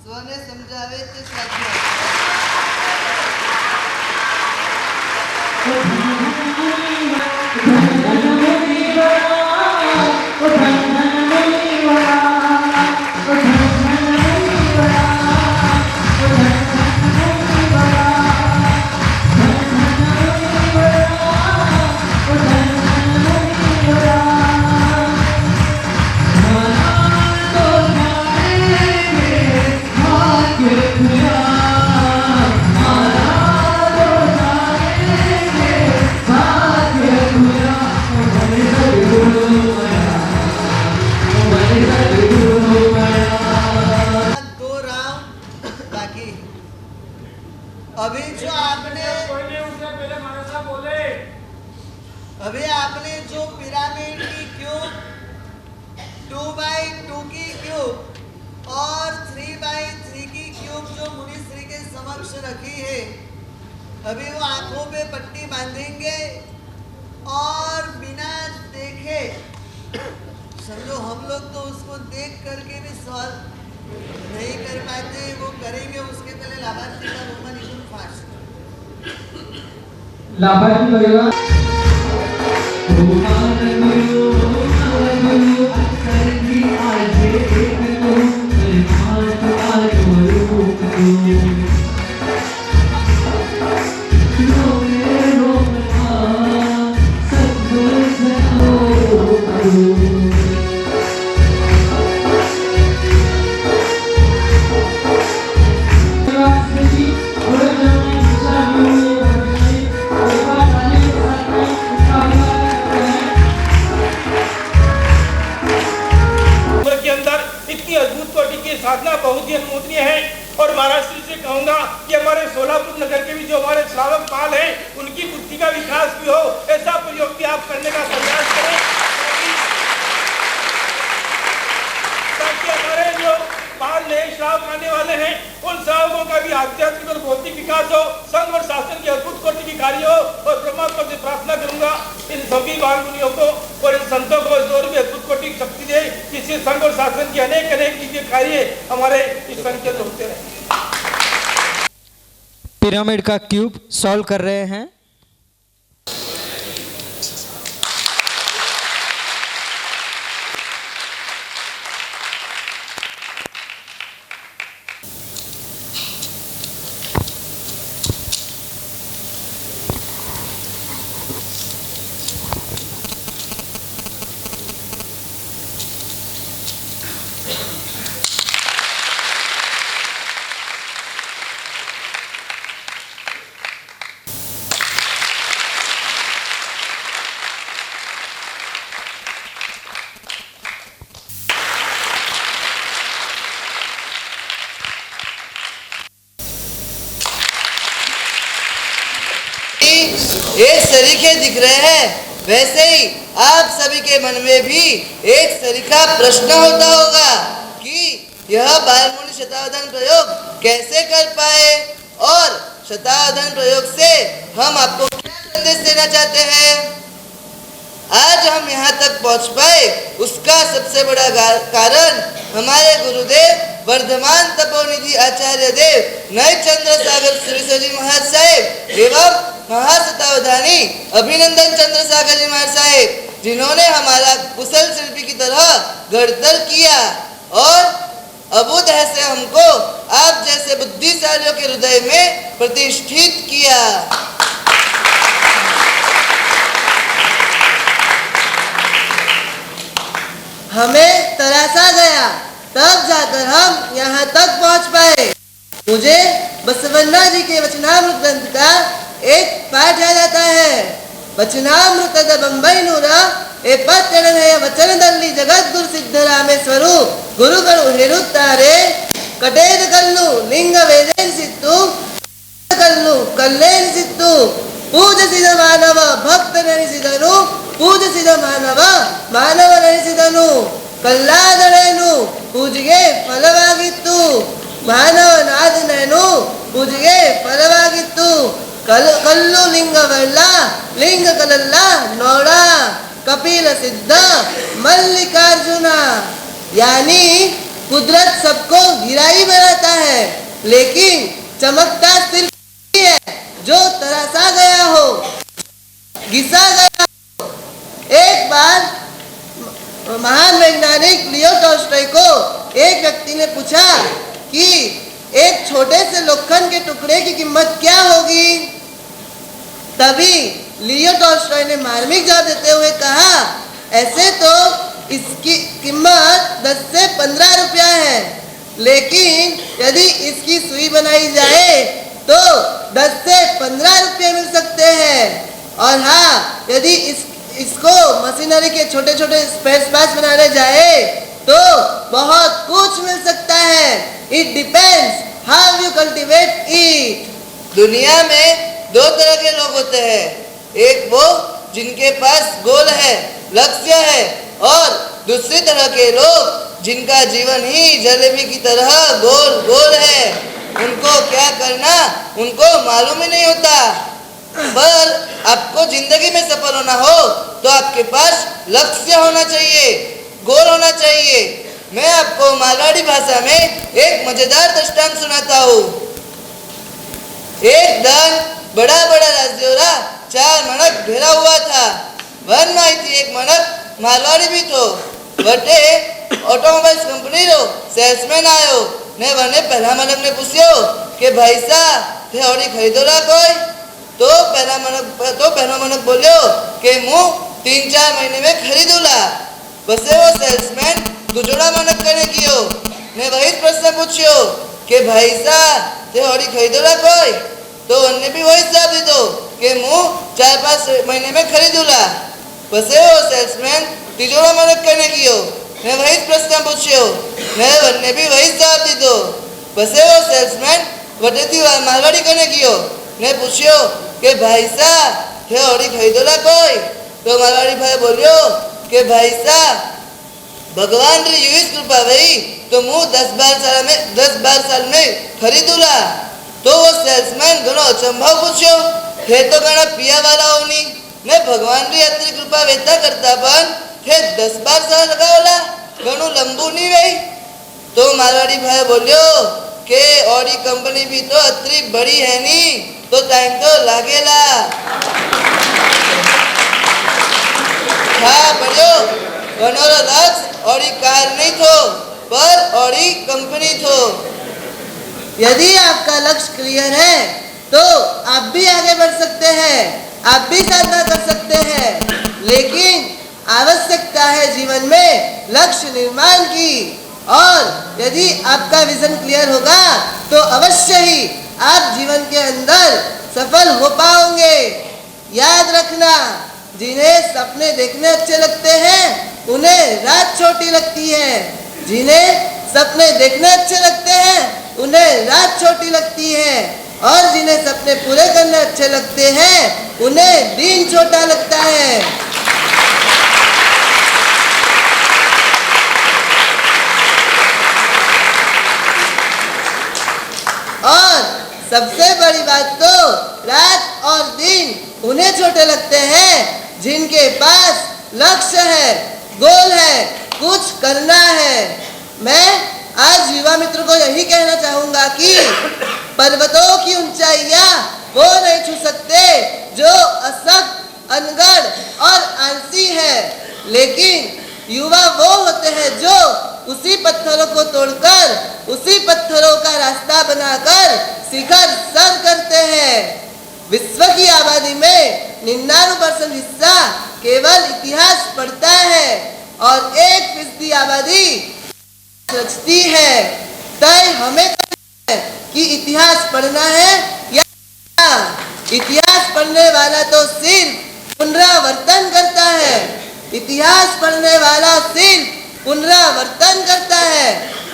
સ્વને સમજાવે તે સાધ્ય. अभी आपने जो पिरामिड की क्यूब 2x2 की क्यूब और 3x3 की क्यूब जो मुनिश्री के समक्ष रखी है, अभी वो आंखों पे पट्टी बांधेंगे और बिना देखे, समझो हम लोग तो उसको देख करके भी सॉल्व नहीं कर पाते, वो करेंगे। उसके पहले लाभार्थी का रोमन निकुल फास्ट लाभार्थी वगैरह साधना बहुत ही अनुमोदनीय है। और महाराष्ट्र से कहूंगा कि हमारे सोलापुर नगर के भी जो हमारे श्रावक पाल हैं, उनकी बुद्धि का विकास भी हो, ऐसा प्रयोग भी आप करने का प्रयास करें, ताकि हमारे जो पाल नए श्रावक आने वाले हैं, उन श्रावकों का भी आध्यात्मिक और भौतिक विकास हो, संघ और शासन की अद्भुत कोटि की कार्य हो। और परमात्मा से प्रार्थना करूंगा इन सभी बाल मुनियों को और इन संतों को जोर भी अद्भुत कोटि की शक्ति दे, जिससे संघ और शासन की अनेक अनेक दिव्य कार्य हमारे इस संघ के होते रहे। पिरामिड का क्यूब सॉल्व कर रहे हैं। एक सरीखे दिख रहे हैं, वैसे ही आप सभी के मन में भी एक सरीखा प्रश्न होता होगा कि यह बालमुनि शतावधान प्रयोग कैसे कर पाए और शतावधान प्रयोग से हम आपको क्या संदेश देना चाहते हैं। आज हम यहाँ तक पहुँच पाए उसका सबसे बड़ा कारण हमारे गुरुदेव वर्धमान तपोनिधि आचार्य देव नए चंद्र सागर सुरेश्वर जी महाराज साहेब एवं महाशतावधानी अभिनंदन चंद्र सागर जी महाराज साहेब, जिन्होंने हमारा कुशल शिल्पी की तरह घड़तर किया और अबुदह से हमको आप जैसे बुद्धिशालियों के हृदय में प्रतिष्ठित किया। हमें तरासा गया, तब जाकर हम यहाँ तक पहुँच पाए। मुझे बसवन्ना जी के वचनामृत ग्रंथ का एक पाठ याद आता है। वचनामृतದ ಬೊಂಬೈನೂರ 77ನೇ ವಚನದಲ್ಲಿ ಜಗದ್ಗುರು ಸಿದ್ಧರಾಮೇಶ್ವರು ಗುರುಗಳು ಹೇಳುತ್ತಾರೆ, ಕಟೇದ ಕಲ್ಲು ಲಿಂಗವೇದೆನಿಸಿತ್ತು, ಕಲ್ಲು ಕಲ್ಲೆನಿಸಿತ್ತು, ಪೂಜಿಸಿದ ಮಾನವ ಭಕ್ತನೆನಿಸಿದನು, ಪೂಜಿಸಿದ ಮಾನವ ಮಾನವನೆನಿಸಿದನು, ಕಲ್ಲಾದರೇನು ಪೂಜೆಗೆ ಫಲವಾಗಿತ್ತು, ಮಾನವನಾದನೇನು ಪೂಜೆಗೆ ಫಲವಾಗಿತ್ತು, ಕಲ್ಲು ಲಿಂಗವಲ್ಲ ಲಿಂಗ ಕಲಲ್ಲ ನೋಡ कपिल सिद्ध मल्लिकार्जुना। यानी कुदरत सबको गिराई बनाता है, लेकिन चमकता सिर्फ है जो तरासा गया हो, घिसा गया हो। एक बार महान वैज्ञानिक लियो टॉल्स्टॉय को एक व्यक्ति ने पूछा कि एक छोटे से लोखंड के टुकड़े की कीमत क्या होगी। तभी लियो टॉल्स्टॉय ने मार्मिक जवाब देते हुए कहा, ऐसे तो इसकी कीमत 10 से 15 रुपया है, लेकिन यदि इसकी सुई बनाई जाए तो 10 से 15 रुपये मिल सकते हैं, और हाँ यदि इसको मशीनरी के छोटे छोटे स्पेयर पार्ट्स बनाने जाए तो बहुत कुछ मिल सकता है। It depends how you cultivate it. दुनिया में दो तरह के लोग होते हैं, एक वो जिनके पास गोल है, लक्ष्य है, और दूसरी तरह के लोग जिनका जीवन ही जलेबी की तरह गोल गोल है। उनको क्या करना उनको मालूम ही नहीं होता। पर आपको जिंदगी में सफल होना हो तो आपके पास लक्ष्य होना चाहिए, गोल होना चाहिए। मैं आपको मालवाड़ी भाषा में एक मजेदार दृष्टांत सुनाता हूँ। एक दिन बड़ा बड़ा राजदेवरा 4 मणक घेरा हुआ था। वन में आई थी एक मणक मारवाड़ी भी तो बटे ऑटोमोबाइल्स कंपनी रो सेल्समैन आयो ने वने पहला मणक ने पूछ्यो कि भाई साहब थे ऑडी खरीदो रा कोई। तो पहला मणक बोलियो कि मु 3-4 महीने में खरीदूला। बसे वो सेल्समैन दूसरा मणक करने कियो ने वही प्रश्न पूछ्यो कि भाई साहब थे ऑडी खरीदो रा कोई। तो उन्होंने भी वही जवाब दी दो कि मु 4-5 महीने में खरीदूला। बसे वो सेल्समैन तीसरा मणक करने कियो ने वही प्रश्न पूछ्यो ने उन्होंने भी वही जवाब दी दो। बसे वो सेल्समैन वटेथी मारवाड़ी करने कियो ने पूछ्यो कि भाई साहब थे ऑडी खरीदोला कोई। तो मारवाड़ी भाई बोलियो कि भाई साहब भगवान री युविस कृपा भाई तो मु 10-12 साल में खरीदूला। तो वो सेल्समैन घणो अचंभाव पूछ्यो थे तो घणा पिया वाला होनी ने भगवान री अत्री कृपा वेता करता पण थे 10-12 साल लगावला घणो लंबू नहीं वही। तो मारवाड़ी भाई बोलियो के ऑडी कंपनी भी तो अत्री बड़ी है नी तो टाइम तो लागेला। हाँ बढ़ियो घणोरो लक्ष्य ऑडी कार नहीं थो पर ऑडी कंपनी थो। यदि आपका लक्ष्य क्लियर है तो आप भी आगे बढ़ सकते हैं, आप भी साधना कर सकते हैं, लेकिन आवश्यकता है जीवन में लक्ष्य निर्माण की। और यदि आपका विजन क्लियर होगा तो अवश्य ही आप जीवन के अंदर सफल हो पाओगे। याद रखना, जिन्हें सपने देखने अच्छे लगते हैं उन्हें रात छोटी लगती है, जिन्हें सपने देखने अच्छे लगते हैं उन्हें रात छोटी लगती है। और जिन्हें सपने पूरे करने अच्छे लगते हैं उन्हें दिन छोटा लगता है। और सबसे बड़ी बात तो रात और दिन उन्हें छोटे लगते हैं जिनके पास लक्ष्य है, गोल है, कुछ करना है। मैं आज युवा मित्र को यही कहना चाहूंगा कि पर्वतों की ऊंचाइयां वो नहीं छू सकते जो असक्त, अनगढ़ और आलसी है, लेकिन युवा वो होते हैं जो उसी पत्थरों को तोड़कर, उसी पत्थरों का रास्ता बनाकर शिखर सर करते हैं। विश्व की आबादी में 99% हिस्सा केवल इतिहास पढ़ता है और 1% आबादी रचती है। तय हमें करना है कि इतिहास पढ़ना है या इतिहास पढ़ने वाला तो सिर्फ पुनरावर्तन करता है। इतिहास पढ़ने वाला सिर्फ पुनरावर्तन करता है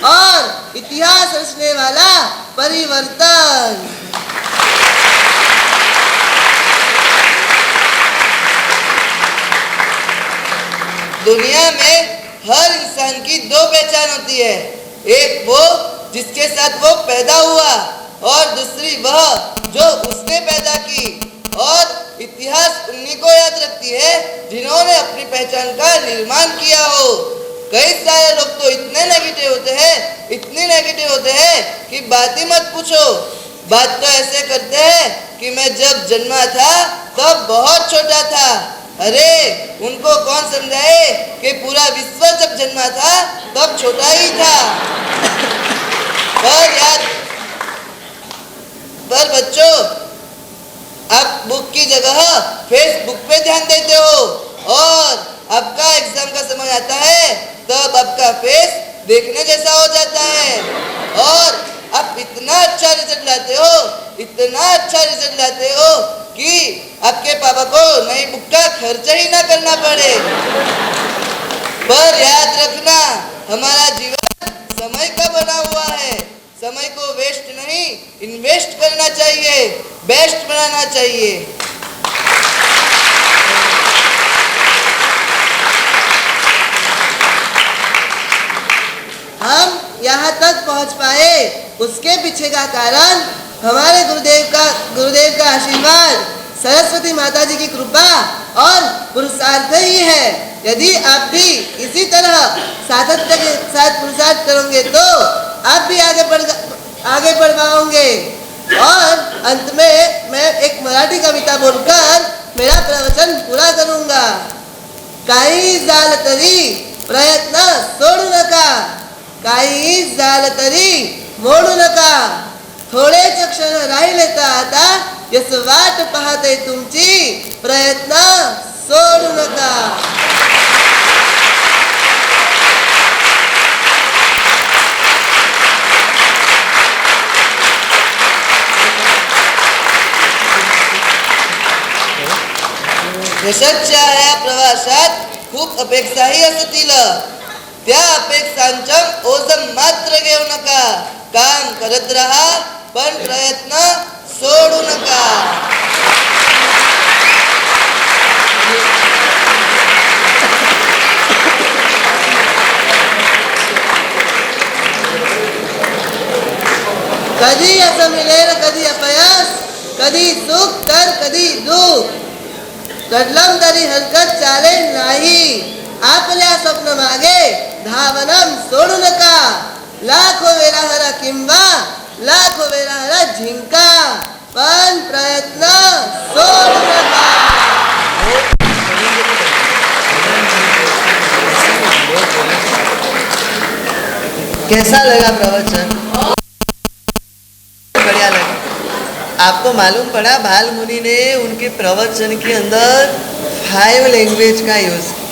और इतिहास रचने वाला परिवर्तन। दुनिया में हर इंसान की दो पहचान होती है, एक वो जिसके साथ वो पैदा हुआ और दूसरी वह जो उसने पैदा की। और इतिहास उन्हीं को याद रखती है जिन्होंने अपनी पहचान का निर्माण किया हो। कई सारे लोग तो इतने नेगेटिव होते हैं, इतने नेगेटिव होते हैं कि बात ही मत पूछो। बात तो ऐसे करते हैं कि मैं जब जन्मा था तब बहुत छोटा था। अरे उनको कौन समझाए कि पूरा विश्व जब जन्मा था तब छोटा ही था। पर बच्चों, आप बुक की जगह फेसबुक पे ध्यान देते हो और आपका एग्जाम का समय आता है तब आपका फेस देखने जैसा हो जाता है और आप इतना अच्छा रिजल्ट लाते हो, इतना अच्छा रिजल्ट लाते हो कि आपके पापा को नई बुक का खर्च ही ना करना पड़े। पर याद रखना, हमारा जीवन समय का बना हुआ है। समय को वेस्ट नहीं, इन्वेस्ट करना चाहिए, बेस्ट बनाना चाहिए। हम यहाँ तक पहुँच पाए उसके पीछे का कारण हमारे गुरुदेव का आशीर्वाद, सरस्वती माता जी की कृपा और पुरुषार्थ ही है। यदि आप भी इसी तरह सातत्य के साथ पुरुषार्थ करोगे तो आप भी आगे बढ़ पाओगे। और अंत में मैं एक मराठी कविता बोलकर मेरा प्रवचन पूरा करूंगा। काही झालं तरी प्रयत्न सोडू नका, काही झालं तरी मोडू नका, थोडेच क्षण राहिले तर आता यस वाट पाहते तुमची, प्रयत्न सोडू नका। यशाच्या या प्रवासात खूप अपेक्षाही असतील, त्या अपेक्षांच्या ओझं मात्र घेऊ नका। काम करत राहा पण प्रयत्न सोडू नका। कधी असं मिळेल, कधी अपयश, कधी सुख तर कधी दुःख, घडलं तरी हरकत चालेल नाही। आपल्या स्वप्न मागे धावनम सोडू नका, लाखो वेळा हरा किंवा लाखो वेळा हरा जिंका, पण प्रयत्न सोडू नका। कैसा लगा प्रवचन? बढ़िया लगा। आपको मालूम पड़ा भाल मुनि ने उनके प्रवचन के अंदर 5 लैंग्वेज का यूज किया।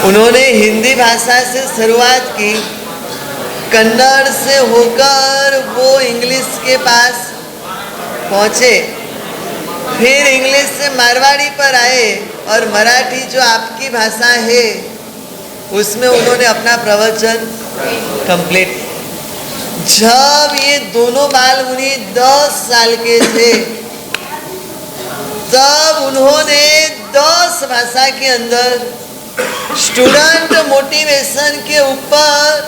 उन्होंने हिंदी भाषा से शुरुआत की, कन्नड़ से होकर वो इंग्लिश के पास पहुँचे, फिर इंग्लिश से मारवाड़ी पर आए और मराठी जो आपकी भाषा है उसमें उन्होंने अपना प्रवचन कंप्लीट। जब ये दोनों बाल मुनि 10 साल के थे तब उन्होंने 10 भाषा के अंदर स्टूडेंट मोटिवेशन के ऊपर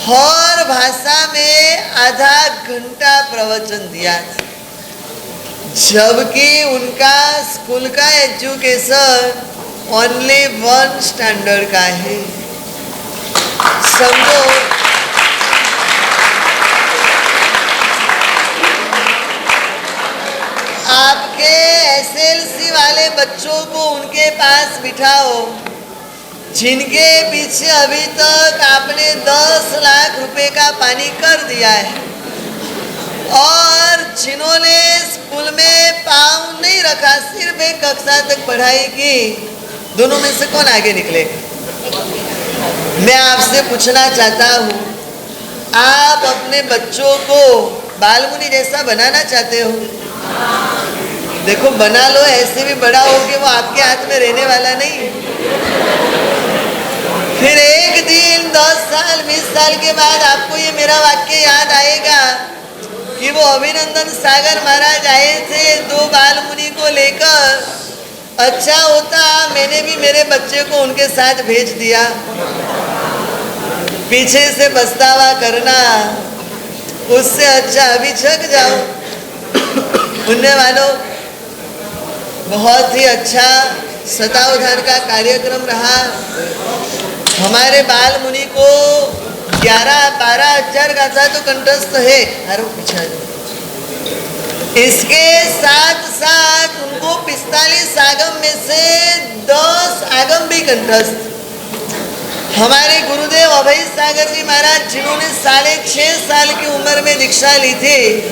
हर भाषा में आधा घंटा प्रवचन दिया था, जबकि उनका स्कूल का एजुकेशन ओनली 1 स्टैंडर्ड का है। समझो, आपके एसएलसी वाले बच्चों को उनके पास बिठाओ जिनके पीछे अभी तक आपने 10 लाख रुपए का पानी कर दिया है, और जिन्होंने स्कूल में पाँव नहीं रखा, सिर्फ एक कक्षा तक पढ़ाई की, दोनों में से कौन आगे निकलेगा? मैं आपसे पूछना चाहता हूँ, आप अपने बच्चों को बालमुनि जैसा बनाना चाहते हो? देखो, बना लो, ऐसे भी बड़ा हो कि वो आपके हाथ में रहने वाला नहीं। फिर एक दिन 10 साल 20 साल के बाद आपको ये मेरा वाक्य याद आएगा कि वो अभिनंदन सागर महाराज आए थे 2 बालमुनि को लेकर। अच्छा होता मैंने भी मेरे बच्चे को उनके साथ भेज दिया। पीछे से पछतावा करना, उससे अच्छा अभी छक जाओ। सुनने वालों, बहुत ही अच्छा शतावधान का कार्यक्रम रहा। हमारे बाल मुनि को 11-12 हजार गाथा तो कंठस्थ है, इसके साथ साथ उनको 45 आगम में से 10 आगम भी कंठस्थ। हमारे गुरुदेव अभय सागर जी महाराज, जिन्होंने 6.5 साल की उम्र में दीक्षा ली थी,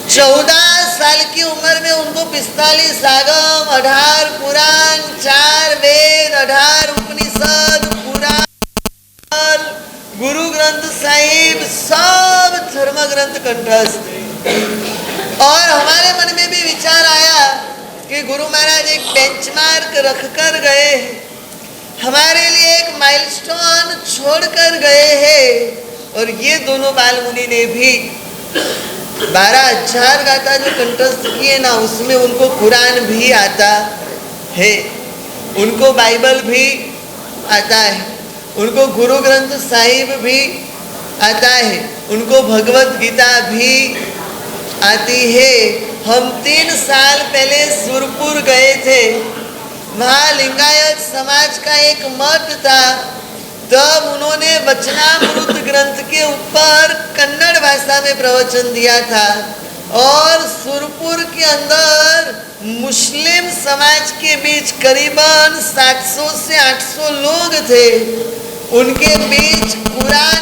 14 साल की उम्र में उनको 45 आगम, 18 पुराण, 4 वेद, 18 उपनिषद, पुराण, गुरु ग्रंथ साहिब, सब धर्म ग्रंथ कंठस्थ। और हमारे मन में भी विचार आया कि गुरु महाराज एक बेंचमार्क रखकर गए, हमारे लिए एक माइलस्टोन छोड़कर गए हैं। और ये दोनों बाल मुनि ने भी 12,000 गाथा जो कंठस्थ किए ना, उसमें उनको कुरान भी आता है, उनको बाइबल भी आता है, उनको गुरु ग्रंथ साहिब भी आता है, उनको भगवत गीता भी आती है। हम 3 साल पहले सुरपुर गए थे, वहाँ लिंगायत समाज का एक मठ था, तब उन्होंने वचनामृत ग्रंथ के ऊपर कन्नड़ भाषा में प्रवचन दिया था। और सुरपुर के अंदर मुस्लिम समाज के बीच करीबन 700 से 800 लोग थे, उनके बीच कुरान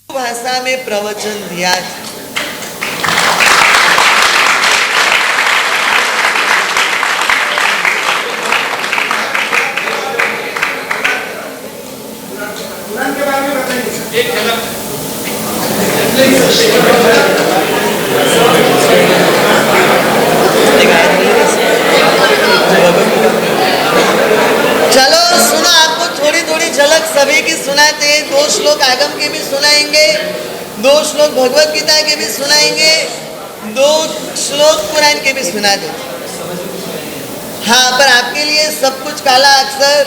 भाषा में प्रवचन दिया था। चलो सुनो, आपको थोड़ी थोड़ी झलक सभी की सुनाते हैं। 2 श्लोक आगम के भी सुनाएंगे, 2 श्लोक भगवत गीता के भी सुनाएंगे, 2 श्लोक कुरान के भी सुना दो। हाँ, पर आपके लिए सब कुछ काला अक्षर।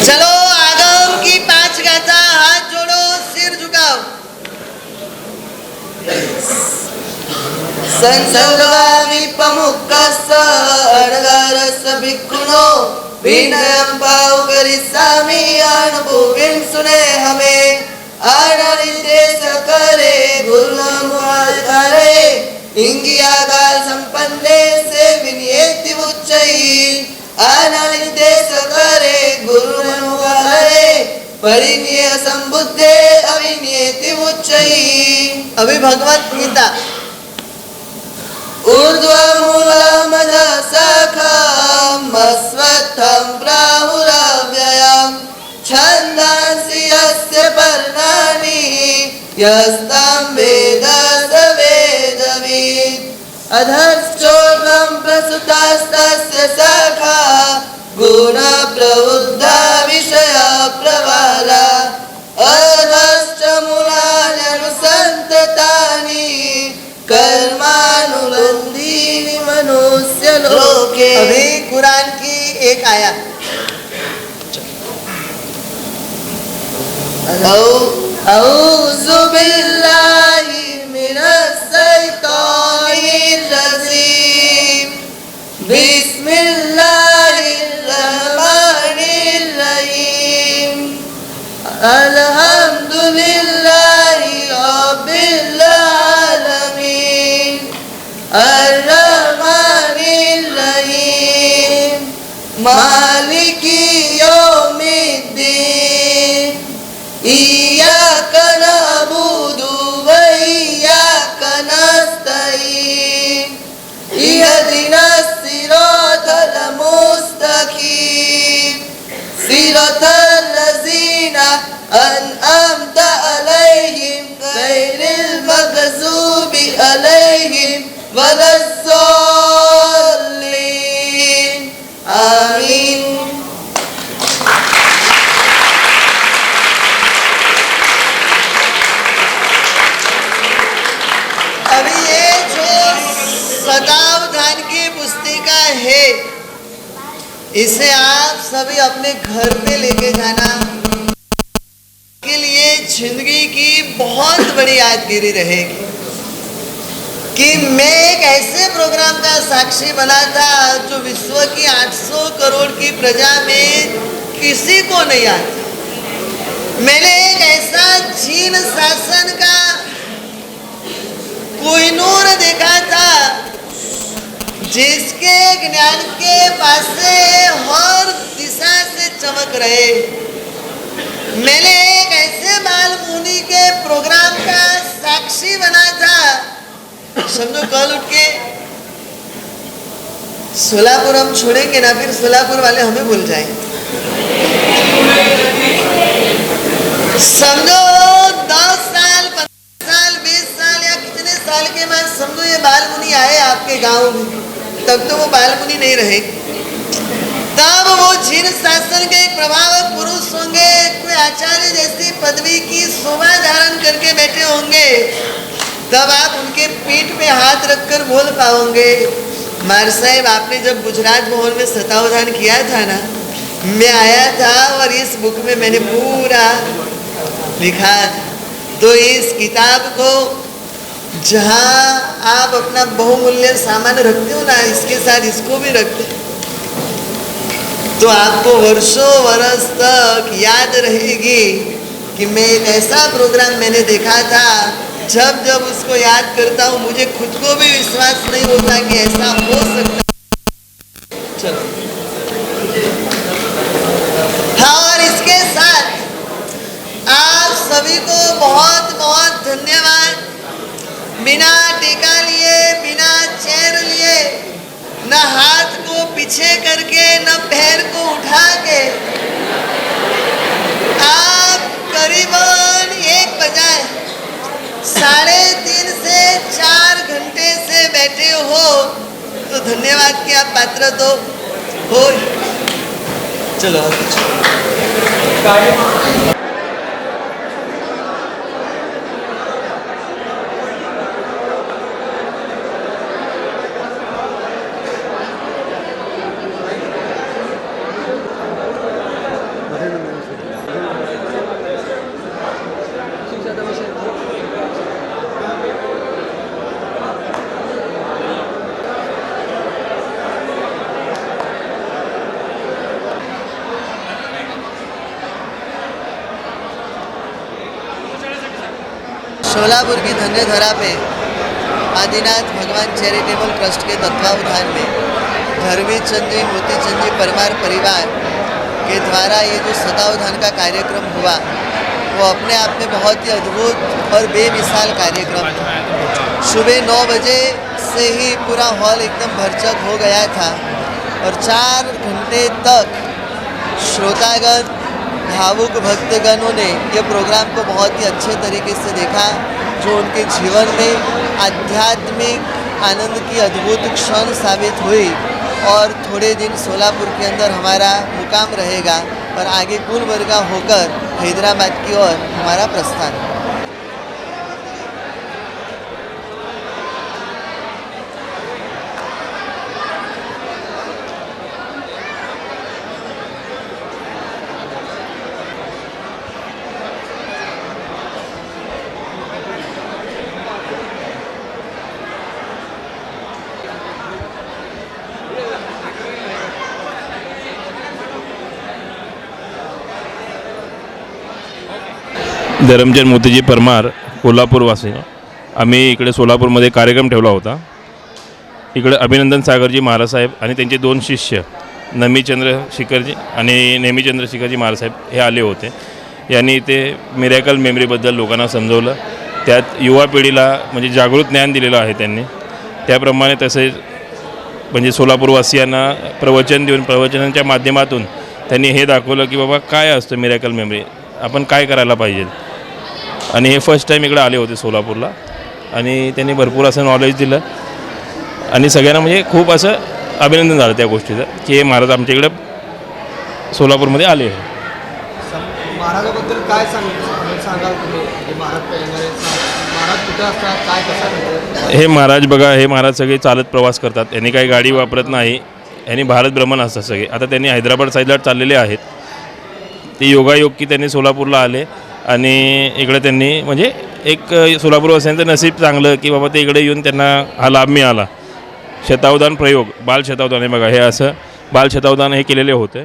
चलो आगम की 5 गाथा, हाथ जोड़ो, सिर झुकाओ। संसर्गामि प्रमुखस्य अडगारस भिक्खुनो विनयं पाव करिष्यामि अनुभूतिं सुने हमें अननिर्देश करे गुरुमुखारे इंगियागाल संपन्ने से विनियति उच्चैः अननिर्देश करे गुरुमुखारे परिनिय संबुद्धे अविनियति उच्चैः। अभी भगवत गीता ऊर्ध्वमूलमधशाखम् अस्वत्थं प्राहुरव्ययम् छन्दांसि यस्य पर्णानि यस्तं वेद स वेदवित् अधश्चोर्ध्वम् प्रसुतस्तस्य सखा गुणप्रवृद्धा विषयप्रवाला अधश्च मूलान्यनुसन्ततानि कर्मानुबन्धीनि मनुष्य लोके। अभी कुरान की एक आयत औज़ु बिल्लाहि मिनश शैतानिर रजीम बिस्मिल्लाहिर रहमानिर रहीम अल्हम्दुलिल्लाहि रब्बिल आलमीन अर्रहमानिर रहीम मालिकी यौमिद्दीन इय्याक नअबुदु व इय्याक नस्तईन इहदिनस सिरातल मुस्तकीम सिरातल लज़ीना अनअमता अलैहिम गैरिल मग़ज़ूबि अलैहिम वलस्सॉल्लीन आमीन। अभी ये जो शतावधान की पुस्तिका है इसे आप सभी अपने घर पे लेके जाना के लिए जिंदगी की बहुत बड़ी यादगिरी रहेगी कि मैं एक ऐसे प्रोग्राम का साक्षी बना था जो विश्व की 800 करोड़ की प्रजा में किसी को नहीं आता। मैंने एक ऐसा चीन शासन का कोहिनूर देखा था जिसके ज्ञान के पासे हर दिशा से चमक रहे। मैंने एक ऐसे बाल मुनि के प्रोग्राम का साक्षी बना था, समझो कल उठ के सोलापुर हम छोड़ेंगे ना, फिर सोलापुर वाले हमें भूल जाएंगे। समझो 10 साल 15 साल 20 साल या कितने साल के बाद समझो ये बाल मुनि आए आपके गांव में, तब तो वो बाल मुनि नहीं रहे। तब वो जिन शासन के एक प्रभावक पुरुष होंगे, कोई आचार्य जैसी पदवी की शोभा धारण करके बैठे होंगे, तब आप उनके पीठ पे हाथ रखकर बोल पाओगे, मार साहेब आपने जब गुजरात भवन में शतावधान किया था ना, मैं आया था और इस बुक में मैंने पूरा लिखा था। तो इस किताब को जहाँ आप अपना बहुमूल्य सामान रखते हो ना, इसके साथ इसको भी रखते, तो आपको वर्षों वर्ष तक याद रहेगी कि मैं एक ऐसा प्रोग्राम मैंने देखा था। जब जब उसको याद करता हूँ मुझे खुद को भी विश्वास नहीं होता कि ऐसा हो सकता। चलो हाँ, और इसके साथ आप सभी को बहुत बहुत धन्यवाद। बिना टीका लिए, बिना चेयर लिए, न हाथ को पीछे करके, न पैर को उठा के आप करीबन 1 बजाए 3.5 से 4 घंटे से बैठे हो, तो धन्यवाद के आप पात्र तो हो। चलो शोलापुर की धन्यधरा पे आदिनाथ भगवान चैरिटेबल ट्रस्ट के तत्वावधान में धर्मी चंद जी, मोती चंद जी परमार परिवार के द्वारा ये जो शतावधान का कार्यक्रम हुआ वो अपने आप में बहुत ही अद्भुत और बेमिसाल कार्यक्रम था। सुबह 9 बजे से ही पूरा हॉल एकदम भरचक हो गया था और 4 घंटे तक श्रोतागण, भावुक भक्तगणों ने ये प्रोग्राम को बहुत ही अच्छे तरीके से देखा, जो उनके जीवन में आध्यात्मिक आनंद की अद्भुत क्षण साबित हुई और थोड़े दिन सोलापुर के अंदर हमारा मुकाम रहेगा और आगे गुलबर्गा होकर हैदराबाद की ओर हमारा प्रस्थान है। धरमचंद मोतीजी परमार, कोल्हापूरवासी। आम्ही इकडे सोलापूरमध्ये कार्यक्रम ठेवला होता। इकडे अभिनंदन सागरजी महाराज साहेब आणि त्यांचे 2 शिष्य नमीचंद्र शिखरजी आणि नेमीचंद्र शिखरजी महाराज साहेब हे आले होते। यांनी इथे मिरॅकल मेमरीबद्दल लोकांना समजवलं। त्यात युवा पिढीला म्हणजे जागृत ज्ञान दिलेलं आहे त्यांनी। त्याप्रमाणे तसेच म्हणजे सोलापूरवासियांना प्रवचन देऊन प्रवचनांच्या माध्यमातून त्यांनी हे दाखवलं की बाबा काय असतं मिरॅकल मेमरी, आपण काय करायला पाहिजे। आणि हे फर्स्ट टाईम इकडे आले होते सोलापूरला आणि त्यांनी भरपूर असं नॉलेज दिलं आणि सगळ्यांना म्हणजे खूप असं अभिनंदन झालं त्या गोष्टीचं की हे महाराज आमच्या इकडे सोलापूरमध्ये आले आहे। महाराजाबद्दल काय सांगाल तुम्ही? महाराज कुठे असतात, काय कसं? हे महाराज बघा, हे महाराज सगळे चालत प्रवास करतात। यांनी काही गाडी वापरत नाही। यांनी भारत भ्रमण असतात सगळे। आता त्यांनी हैदराबाद साईडला चाललेले आहेत। ते योगायोग की त्यांनी सोलापूरला आले आणि इकडे त्यांनी म्हणजे एक सोलापूरवासियांचं नसीब चांगलं की बाबा ते इकडे येऊन त्यांना हा लाभ मिळाला। शतावधान प्रयोग, बाल शतावधान हे बघा, हे असं बाल शतावधान हे केलेले होते।